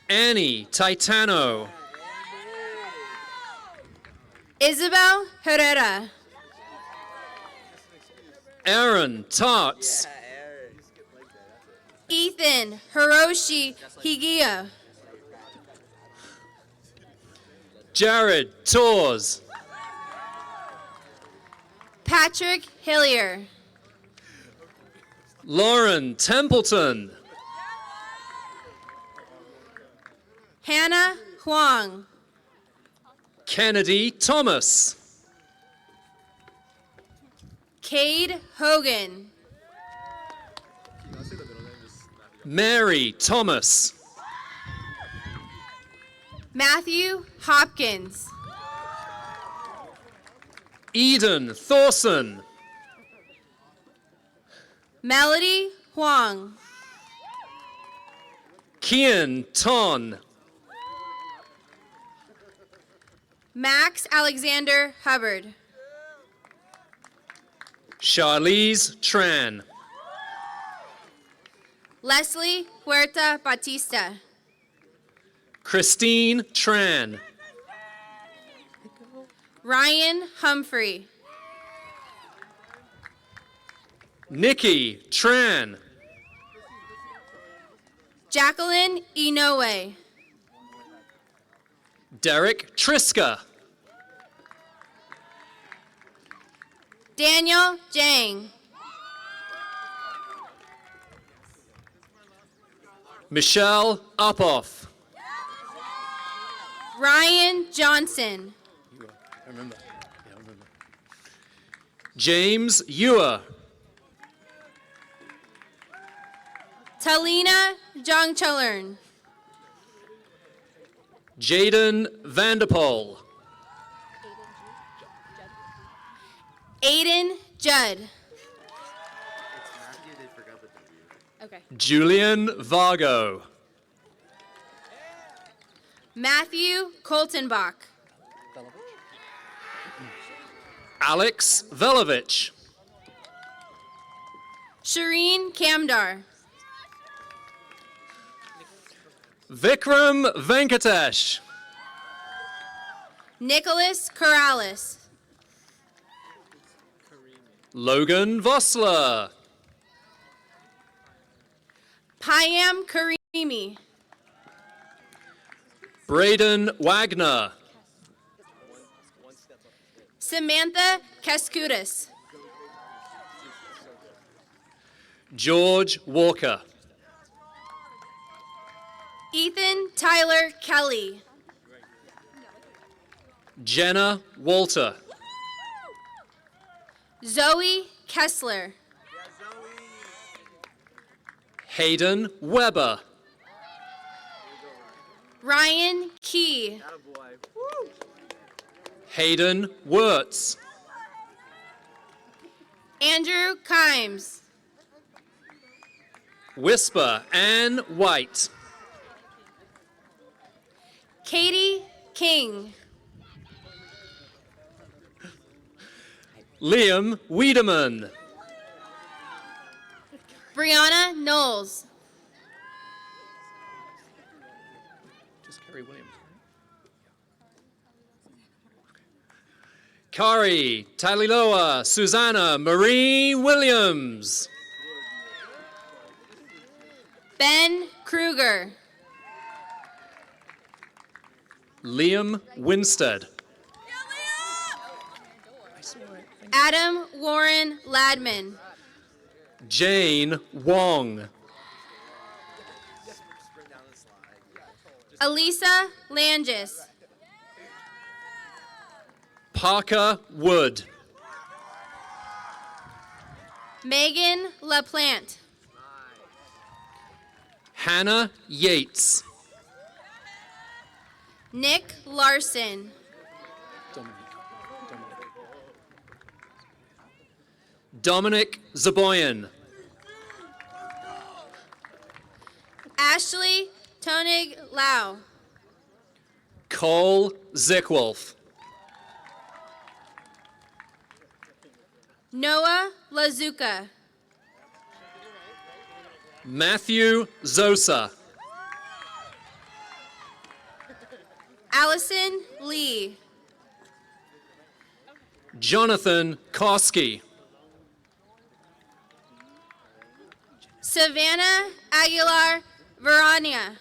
Annie Titano. Isabel Herrera. Aaron Tarts. Ethan Hiroshi Higia. Jared Torres. Patrick Hillier. Lauren Templeton. Hannah Huang. Kennedy Thomas. Cade Hogan. Mary Thomas. Matthew Hopkins. Eden Thorson. Melody Huang. Kian Ton. Max Alexander Hubbard. Charlize Tran. Leslie Huerta Batista. Christine Tran. Ryan Humphrey. Nikki Tran. Jacqueline Inoue. Derek Triska. Daniel Jang. Michelle Upoff. Ryan Johnson. James Ewer. Talina Jongchalern. Jaden Vanderpool. Aiden Judd. Okay. Julian Vargo. Matthew Koltenbach. Alex Velovich. Shireen Kamdar. Vikram Venkatesh. Nicholas Corrales. Logan Vossler. Payam Karimi. Braden Wagner. Samantha Kaskudis. George Walker. Ethan Tyler Kelly. Jenna Walter. Zoe Kessler. Hayden Weber. Ryan Key. Hayden Wirtz. Andrew Kimes. Whisper Ann White. Katie King. Liam Wiedemann. Brianna Knowles. Kari Taliloa. Susanna Marie Williams. Ben Kruger. Liam Winstead. Adam Warren Ladman. Jane Wong. Elisa Langis. Parker Wood. Megan LaPlante. Hannah Yates. Nick Larson. Dominic Zaboyan. Ashley Tonig Lau. Cole Zickwolf. Noah Lazuka. Matthew Zosa. Allison Lee. Jonathan Koski. Savannah Aguilar Verania.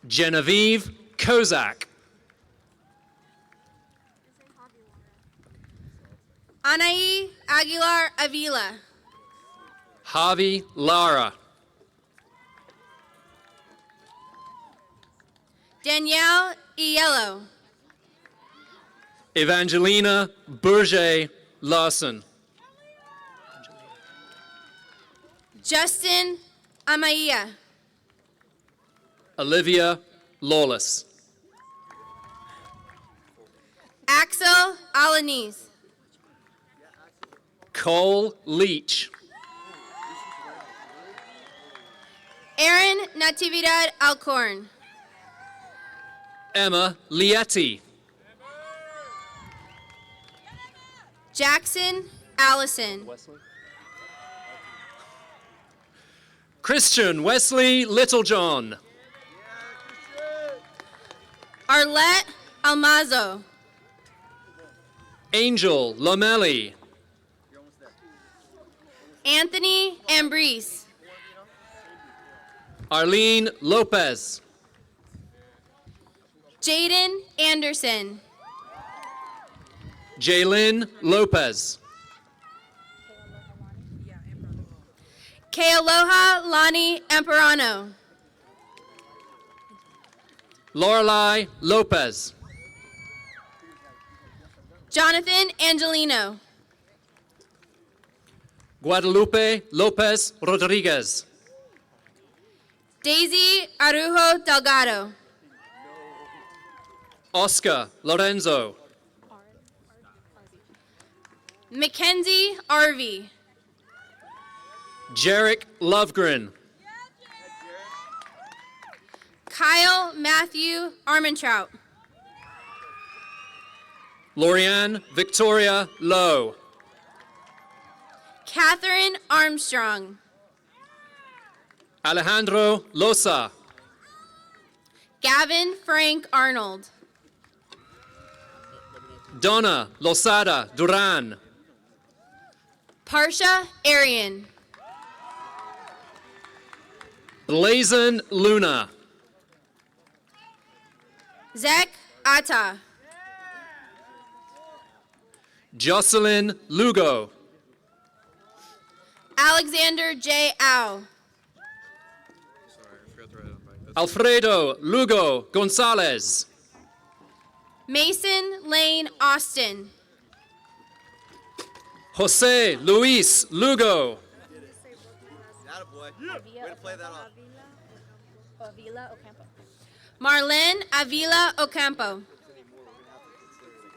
Genevieve Kozak. Anaí Aguilar Avila. Harvey Lara. Danielle Iello. Evangelina Bourget Larson. Justin Amaya. Olivia Lawless. Axel Alanis. Cole Leach. Aaron Natividad Alcorn. Emma Lietti. Jackson Allison. Christian Wesley Littlejohn. Arlette Almazo. Angel Lomelli. Anthony Ambrose. Arlene Lopez. Jaden Anderson. Jaylin Lopez. Kealoha Lani Emperano. Lorelei Lopez. Jonathan Angelino. Guadalupe Lopez Rodriguez. Daisy Arujo Delgado. Oscar Lorenzo. Mackenzie Arvey. Jarek Lovegren. Kyle Matthew Armentrout. Lorianne Victoria Lowe. Catherine Armstrong. Alejandro Losa. Gavin Frank Arnold. Donna Losada Duran. Parsha Arian. Blazon Luna. Zach Atta. Jocelyn Lugo. Alexander J. Au. Alfredo Lugo Gonzalez. Mason Lane Austin. Jose Luis Lugo. Marlene Avila Ocampo.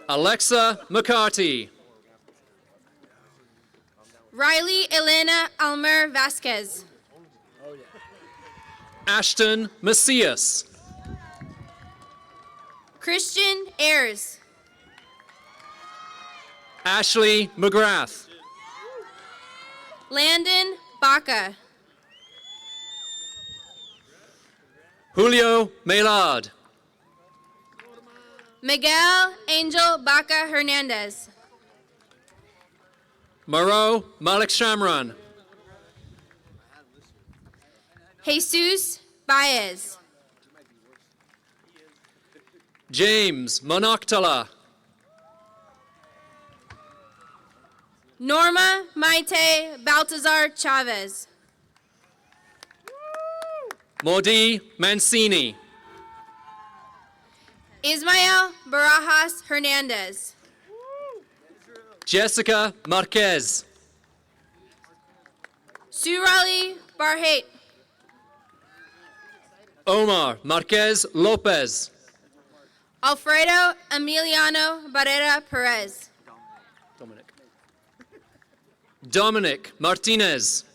Alexa McCarty. Riley Elena Almer Vasquez. Ashton Macias. Christian Ayers. Ashley McGrath. Landon Baca. Julio Maylard. Miguel Angel Baca Hernandez. Moreau Malik Shamran. Jesus Baez. James Monoctala. Norma Maite Baltazar Chavez. Modi Mancini. Ismael Barajas Hernandez. Jessica Marquez. Surali Barhate. Omar Marquez Lopez. Alfredo Emiliano Barrera Perez. Dominic Martinez.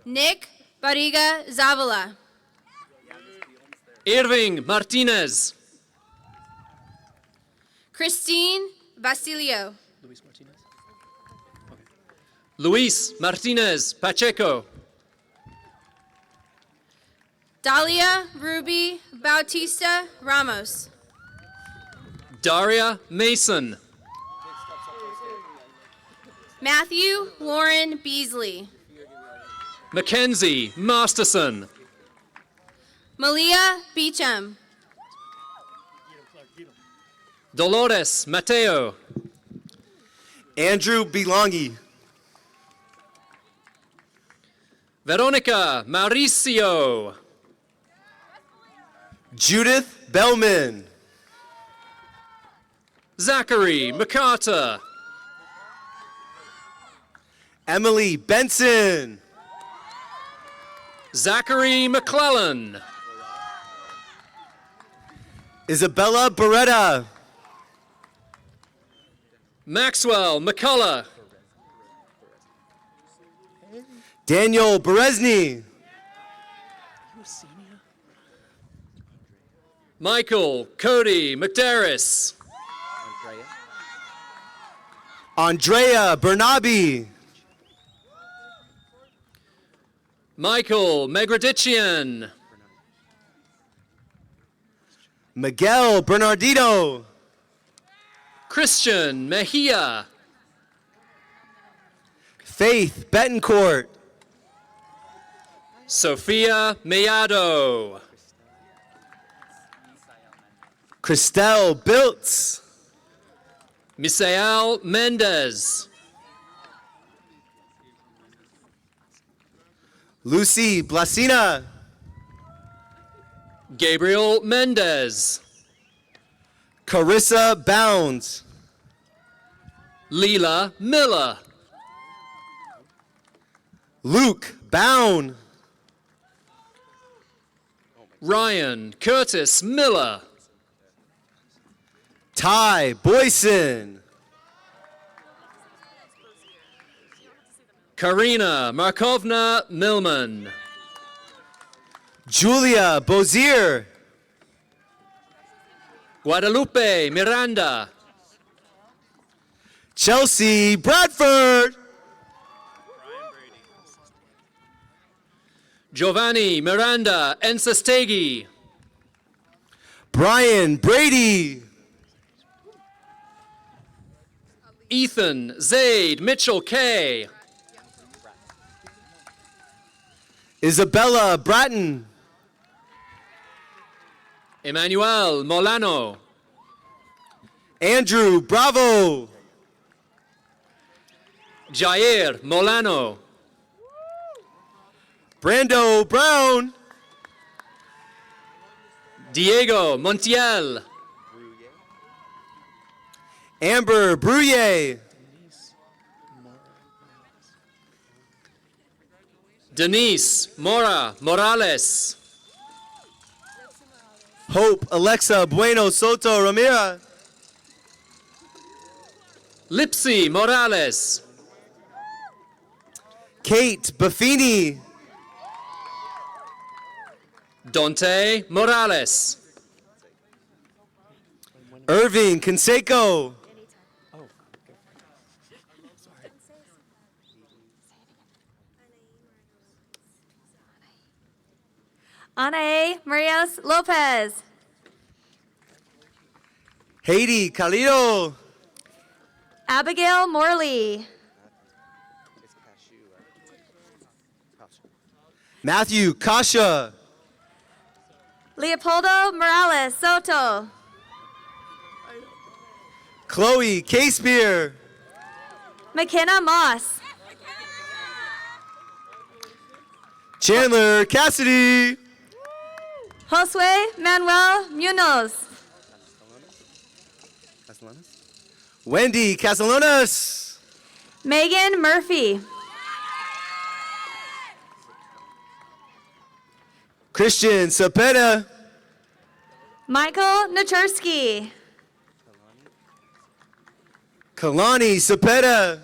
Nick Barriga Zavala. Irving Martinez. Christine Basilio. Luis Martinez Pacheco. Dalia Ruby Bautista Ramos. Daria Mason. Matthew Warren Beasley. Mackenzie Masterson. Malia Beecham. Dolores Mateo. Andrew Belongi. Veronica Mauricio. Judith Bellman. Zachary McCarter. Emily Benson. Zachary McClellan. Isabella Beretta. Maxwell McCullough. Daniel Berezny. Michael Cody McDarris. Andrea Bernabe. Michael Megradichian. Miguel Bernardino. Christian Mejia. Faith Betancourt. Sophia Mayado. Christelle Biltz. Misael Mendez. Lucy Blasina. Gabriel Mendez. Carissa Bounds. Leela Miller. Luke Bound. Ryan Curtis Miller. Ty Boyson. Karina Markovna Millman. Julia Bozier. Guadalupe Miranda. Chelsea Bradford. Giovanni Miranda Ensestegi. Brian Brady. Ethan Zaid Mitchell K. Isabella Bratton. Emmanuel Molano. Andrew Bravo. Jair Molano. Brando Brown. Diego Montiel. Amber Brouillet. Denise Mora Morales. Hope Alexa Bueno Soto Ramira. Lipsy Morales. Kate Buffini. Dante Morales. Irving Canseco. Anae Marios Lopez. Haiti Calido. Abigail Morley. Matthew Kasha. Leopoldo Morales Soto. Chloe Casepier. McKenna Moss. Chandler Cassidy. Josue Manuel Munoz. Wendy Castellanos. Megan Murphy. Christian Cepeda. Michael Natursky. Kalani Cepeda.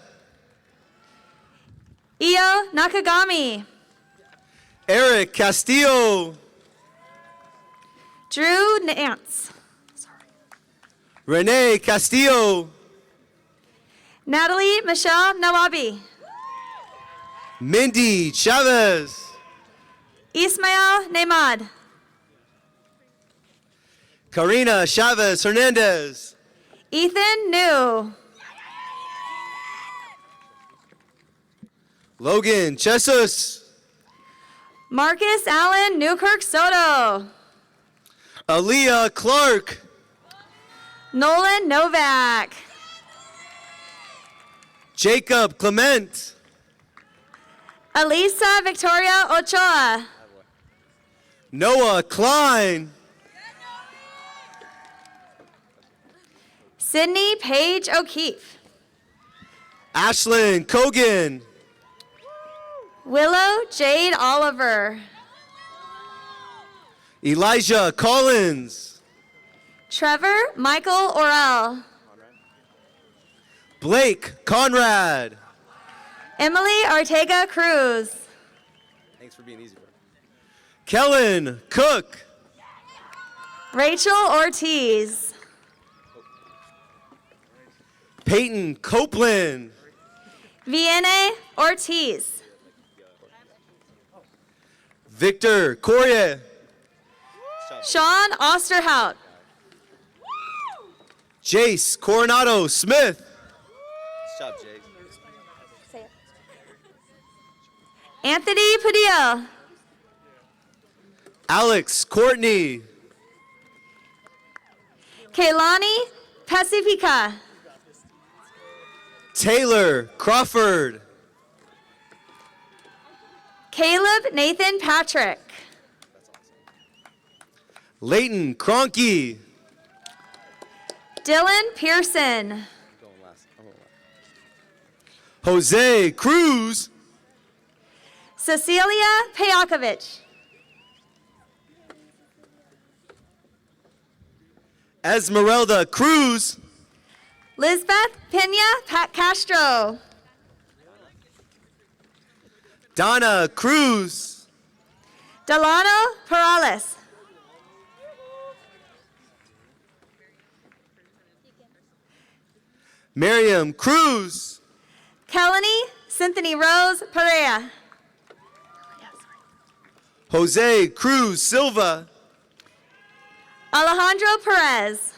Io Nakagami. Eric Castillo. Drew Nance. Renee Castillo. Natalie Michelle Nawabi. Mindy Chavez. Ismael Neymad. Karina Chavez Hernandez. Ethan New. Logan Chesus. Marcus Allen Newkirk Soto. Aaliyah Clark. Nolan Novak. Jacob Clement. Elisa Victoria Ochoa. Noah Klein. Sydney Paige O'Keefe. Ashlyn Kogan. Willow Jade Oliver. Elijah Collins. Trevor Michael Orell. Blake Conrad. Emily Ortega Cruz. Thanks for being easy, bro. Kellen Cook. Rachel Ortiz. Peyton Copeland. Viene Ortiz. Victor Correa. Sean Osterhout. Jace Coronado Smith. Good job, Jace. Anthony Padilla. Alex Courtney. Kaylani Pacifica. Taylor Crawford. Caleb Nathan Patrick. Leighton Cronky. Dylan Pearson. Jose Cruz. Cecilia Pejakovic. Esmeralda Cruz. Lisbeth Pena Castro. Donna Cruz. Delano Perales. Miriam Cruz. Kelly Cynthia Rose Perea. Jose Cruz Silva. Alejandro Perez.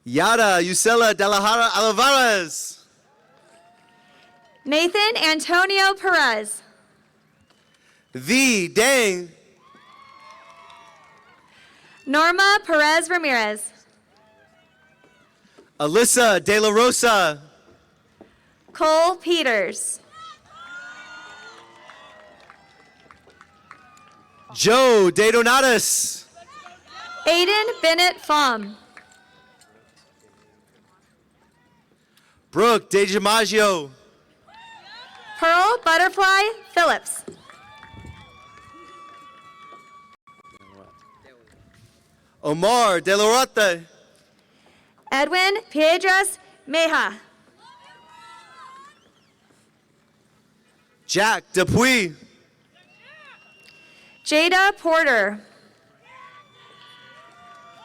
Yara Yusela de la Jara Alvarez. Nathan Antonio Perez. The Dang. Norma Perez Ramirez. Alyssa De La Rosa. Cole Peters. Joe De Donatus. Aiden Bennett Fom. Brooke De Gimaggio. Pearl Butterfly Phillips. Omar De La Rota. Edwin Piedras Meja. Jack Dupuy. Jada Porter.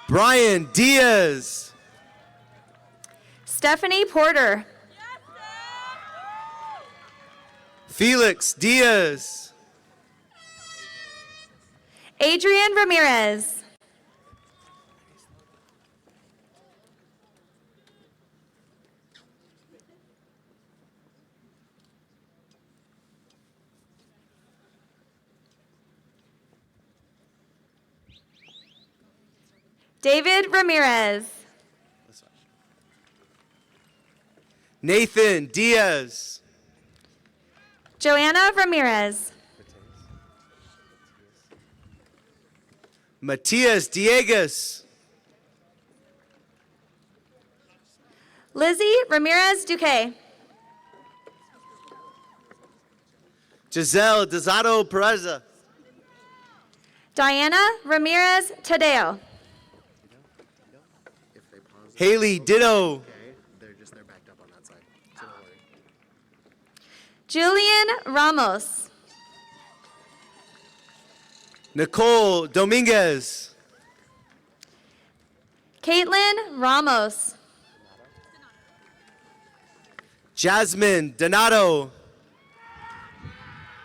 Brian Diaz. Stephanie Porter. Felix Diaz. Adrian Ramirez. David Ramirez. Nathan Diaz. Joanna Ramirez. Matias Diegas. Lizzie Ramirez Duque. Giselle Desato Pereza. Diana Ramirez Tadeo. Haley Ditto. Julian Ramos. Nicole Dominguez. Caitlin Ramos. Jasmine Donato.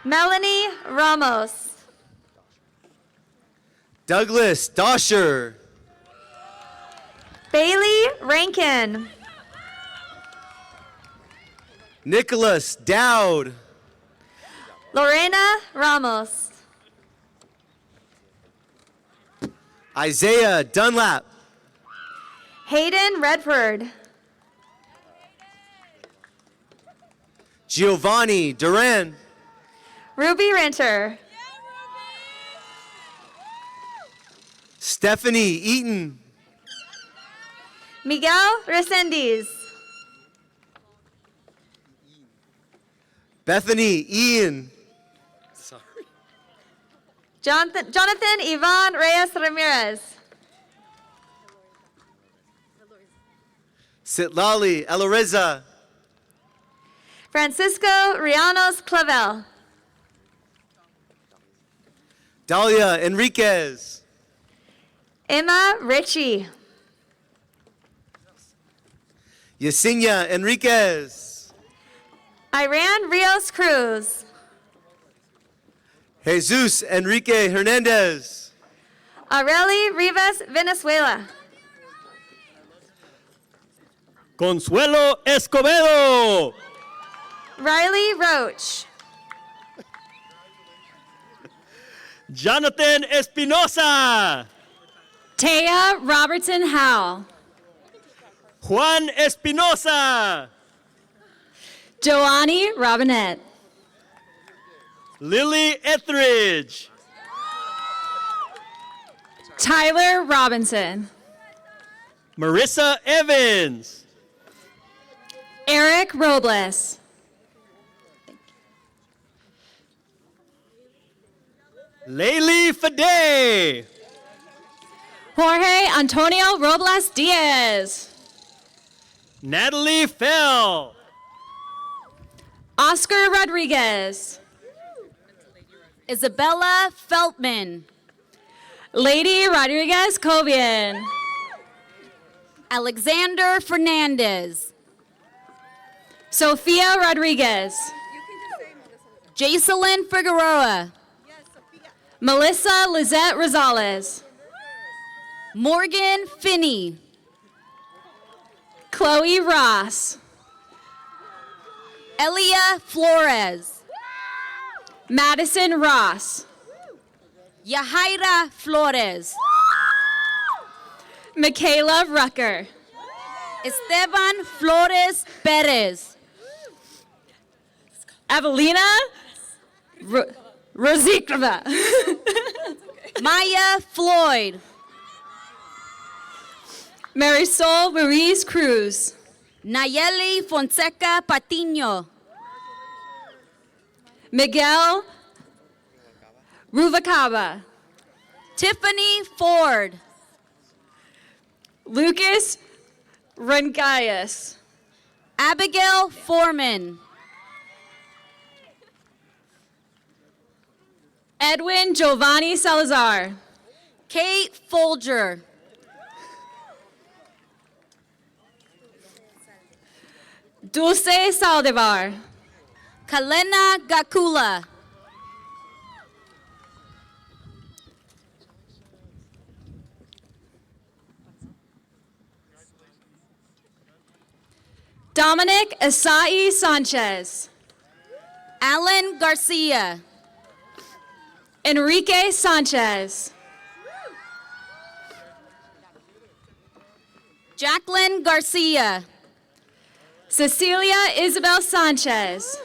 Melanie Ramos. Douglas Dosher. Bailey Rankin. Nicholas Dowd. Lorena Ramos. Isaiah Dunlap. Hayden Redford. Giovanni Duran. Ruby Renter. Stephanie Eaton. Miguel Resendiz. Bethany Ian. Jonathan Ivan Reyes Ramirez. Sitlali Eloreza. Francisco Rianos Clavel. Dalia Enriquez. Emma Ritchie. Yesenia Enriquez. Iran Rios Cruz. Jesus Enrique Hernandez. Areli Rivas Venezuela. Consuelo Escobedo. Riley Roach. Jonathan Espinosa. Taya Robertson Howell. Juan Espinosa. Joanny Robinette. Lily Etheridge. Tyler Robinson. Marissa Evans. Eric Robles. Laylee Fade. Jorge Antonio Robles Diaz. Natalie Fell. Oscar Rodriguez. Isabella Feltman. Lady Rodriguez Cobian. Alexander Fernandez. Sofia Rodriguez. Jacelyn Figueroa. Melissa Lizette Rosales. Morgan Finney. Chloe Ross. Elia Flores. Madison Ross. Yahaira Flores. Michaela Rucker. Esteban Flores Perez. Evelina Rosikrova. Maya Floyd. Marisol Ruiz Cruz. Nayeli Fonseca Patiño. Miguel Ruvacaba. Tiffany Ford. Lucas Rengayas. Abigail Foreman. Edwin Giovanni Salazar. Kate Folger. Dulce Saldivar. Kalena Gakula. Dominic Asai Sanchez. Alan Garcia. Enrique Sanchez. Jacqueline Garcia. Cecilia Isabel Sanchez.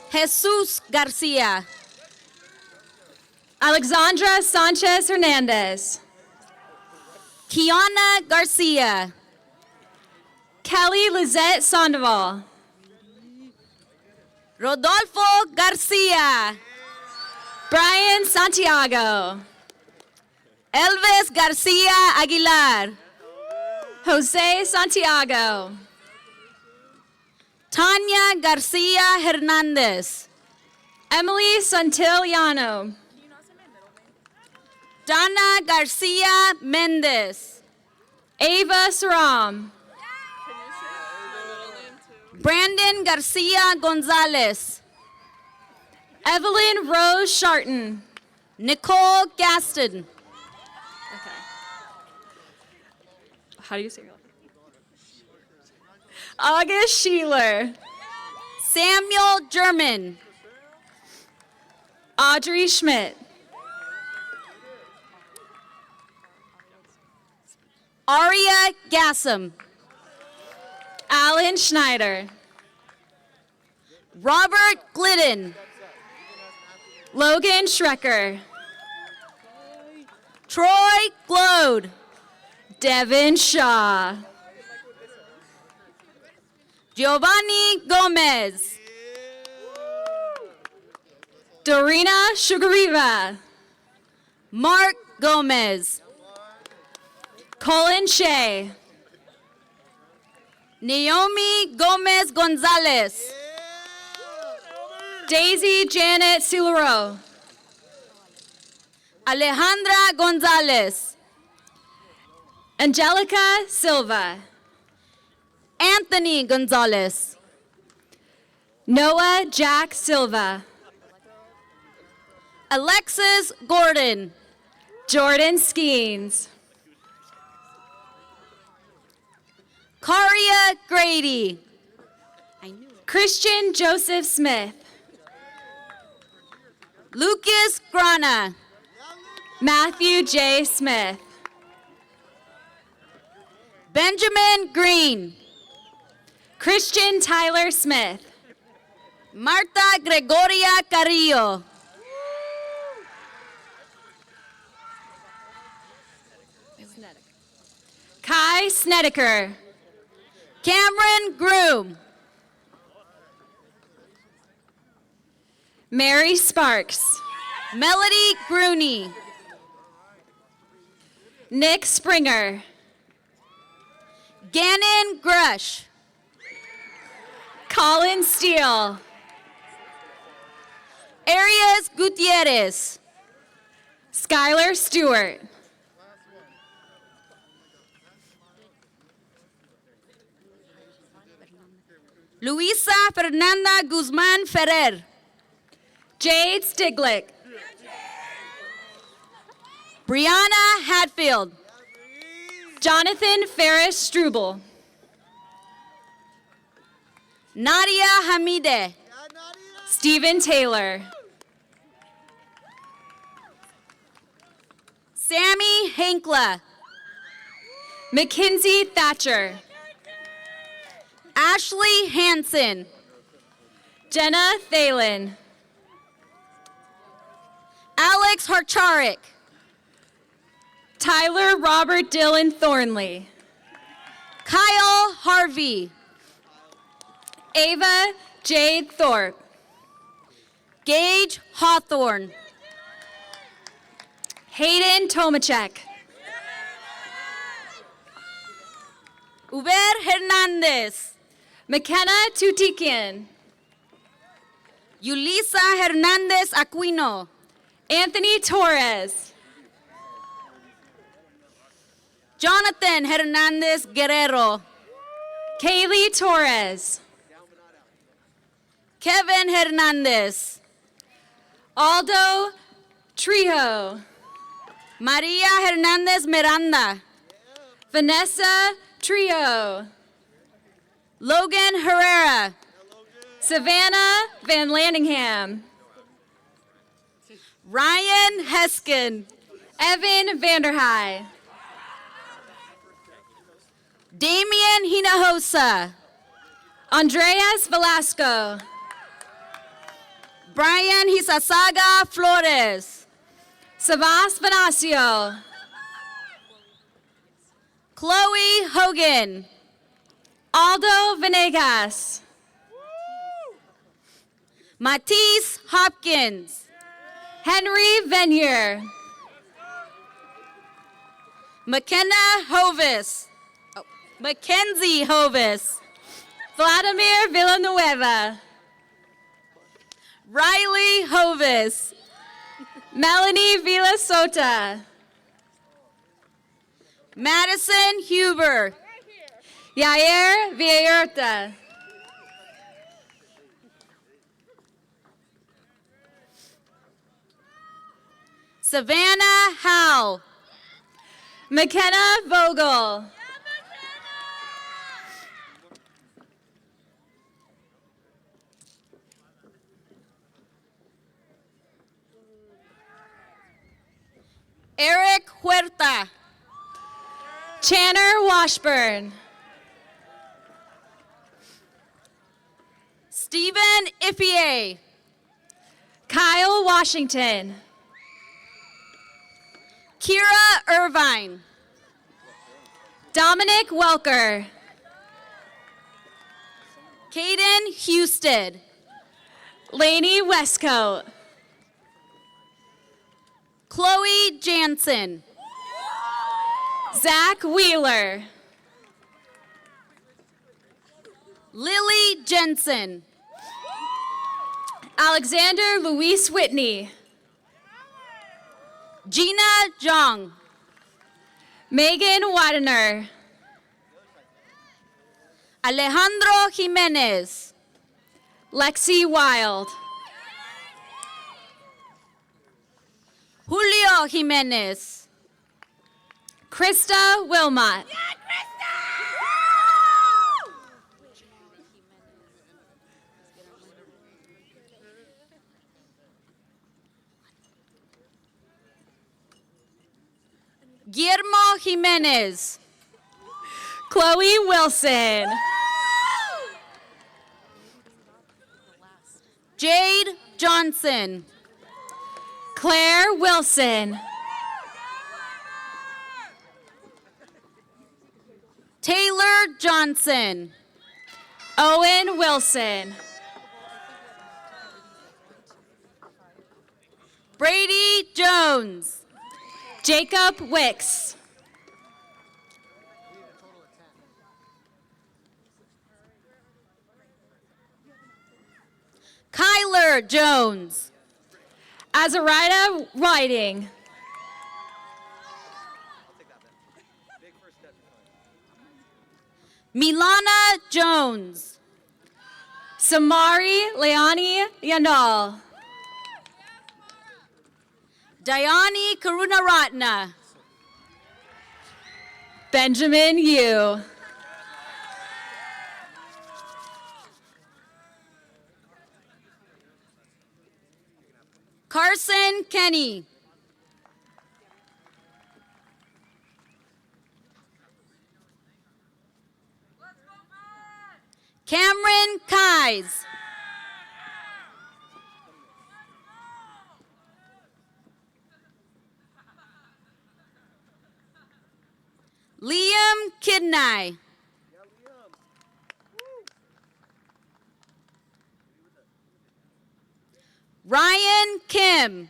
Jesus Garcia. Alexandra Sanchez Hernandez. Kiana Garcia. Kelly Lizette Sandoval. Rodolfo Garcia. Brian Santiago. Elvis Garcia Aguilar. Jose Santiago. Tanya Garcia Hernandez. Emily Santillano. Dana Garcia Mendez. Ava Saram. Brandon Garcia Gonzalez. Evelyn Rose Sharton. Nicole Gaston. Okay. How do you say your last name? August Sheeler. Samuel German. Audrey Schmidt. Aria Gassam. Alan Schneider. Robert Glidden. Logan Schrecker. Troy Glode. Devin Shaw. Giovanni Gomez. Dorina Sugariva. Mark Gomez. Colin Shea. Naomi Gomez Gonzalez. Daisy Janet Siluro. Alejandra Gonzalez. Angelica Silva. Anthony Gonzalez. Noah Jack Silva. Alexis Gordon. Jordan Skeens. Karia Grady. Christian Joseph Smith. Lucas Grana. Matthew J. Smith. Benjamin Green. Christian Tyler Smith. Marta Gregoria Carrillo. Kai Snedeker. Cameron Groom. Mary Sparks. Melody Grooney. Nick Springer. Gannon Grush. Colin Steele. Arias Gutierrez. Skylar Stewart. Luisa Fernanda Guzman Ferrer. Jade Stiglick. Brianna Hatfield. Jonathan Ferris Struble. Nadia Hamide. Stephen Taylor. Sammy Hinkla. Mackenzie Thatcher. Ashley Hansen. Jenna Thalen. Alex Harcharik. Tyler Robert Dylan Thornley. Kyle Harvey. Ava Jade Thorpe. Gage Hawthorne. Hayden Tomachek. Uber Hernandez. McKenna Tutikian. Yulisa Hernandez Aquino. Anthony Torres. Jonathan Hernandez Guerrero. Kaylee Torres. Kevin Hernandez. Aldo Trejo. Maria Hernandez Miranda. Vanessa Trio. Logan Herrera. Savannah Van Landingham. Ryan Heskin. Evan Vanderhei. Damian Hinojosa. Andreas Velasco. Brian Hisasaga Flores. Savas Venasio. Chloe Hogan. Aldo Venegas. Matisse Hopkins. Henry Venier. McKenna Hovis. Mackenzie Hovis. Vladimir Villanueva. Riley Hovis. Melanie Villasota. Madison Huber. Yair Villarta. Savannah Howe. McKenna Vogel. Eric Huerta. Channer Washburn. Stephen Ipier. Kyle Washington. Kira Irvine. Dominic Welker. Caden Husted. Lainey Westcoat. Chloe Jansen. Zach Wheeler. Lily Jensen. Alexander Luis Whitney. Gina Zhang. Megan Widener. Alejandro Jimenez. Lexi Wild. Julio Jimenez. Krista Wilmot. Guillermo Jimenez. Chloe Wilson. Jade Johnson. Claire Wilson. Taylor Johnson. Owen Wilson. Brady Jones. Jacob Wicks. Kyler Jones. Azarida Whiting. Milana Jones. Samari Leoni Yandal. Dayani Karunaratna. Benjamin Yu. Carson Kenny. Cameron Kies. Liam Kidney. Ryan Kim.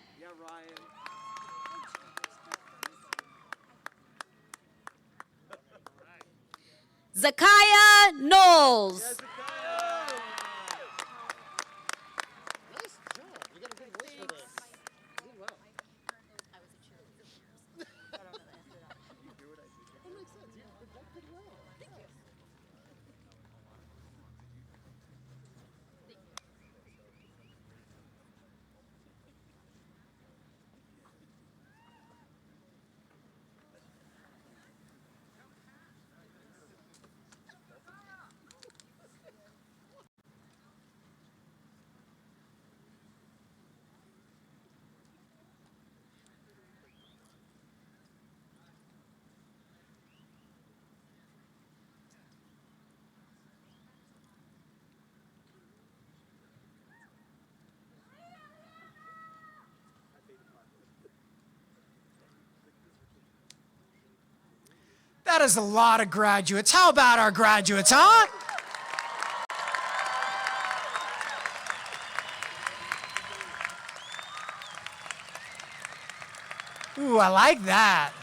Zakiah Knowles. That is a lot of graduates. How about our graduates, huh? Ooh, I like that.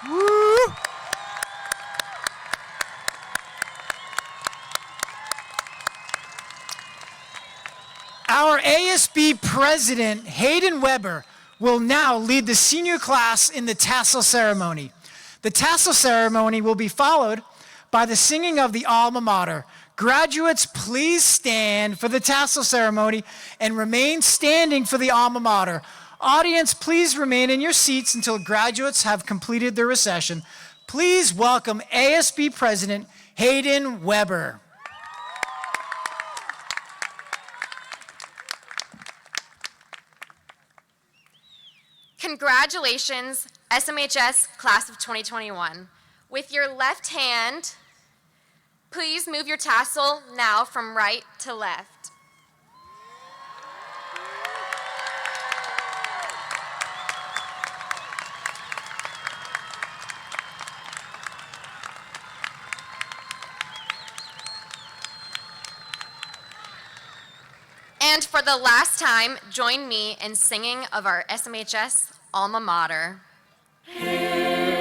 Woo! Our ASB president, Hayden Weber, will now lead the senior class in the tassel ceremony. The tassel ceremony will be followed by the singing of the alma mater. Graduates, please stand for the tassel ceremony and remain standing for the alma mater. Audience, please remain in your seats until graduates have completed their recession. Please welcome ASB President Hayden Weber. Congratulations, SMHS Class of 2021. With your left hand, please move your tassel now from right to left. And for the last time, join me in singing of our SMHS alma mater. Hail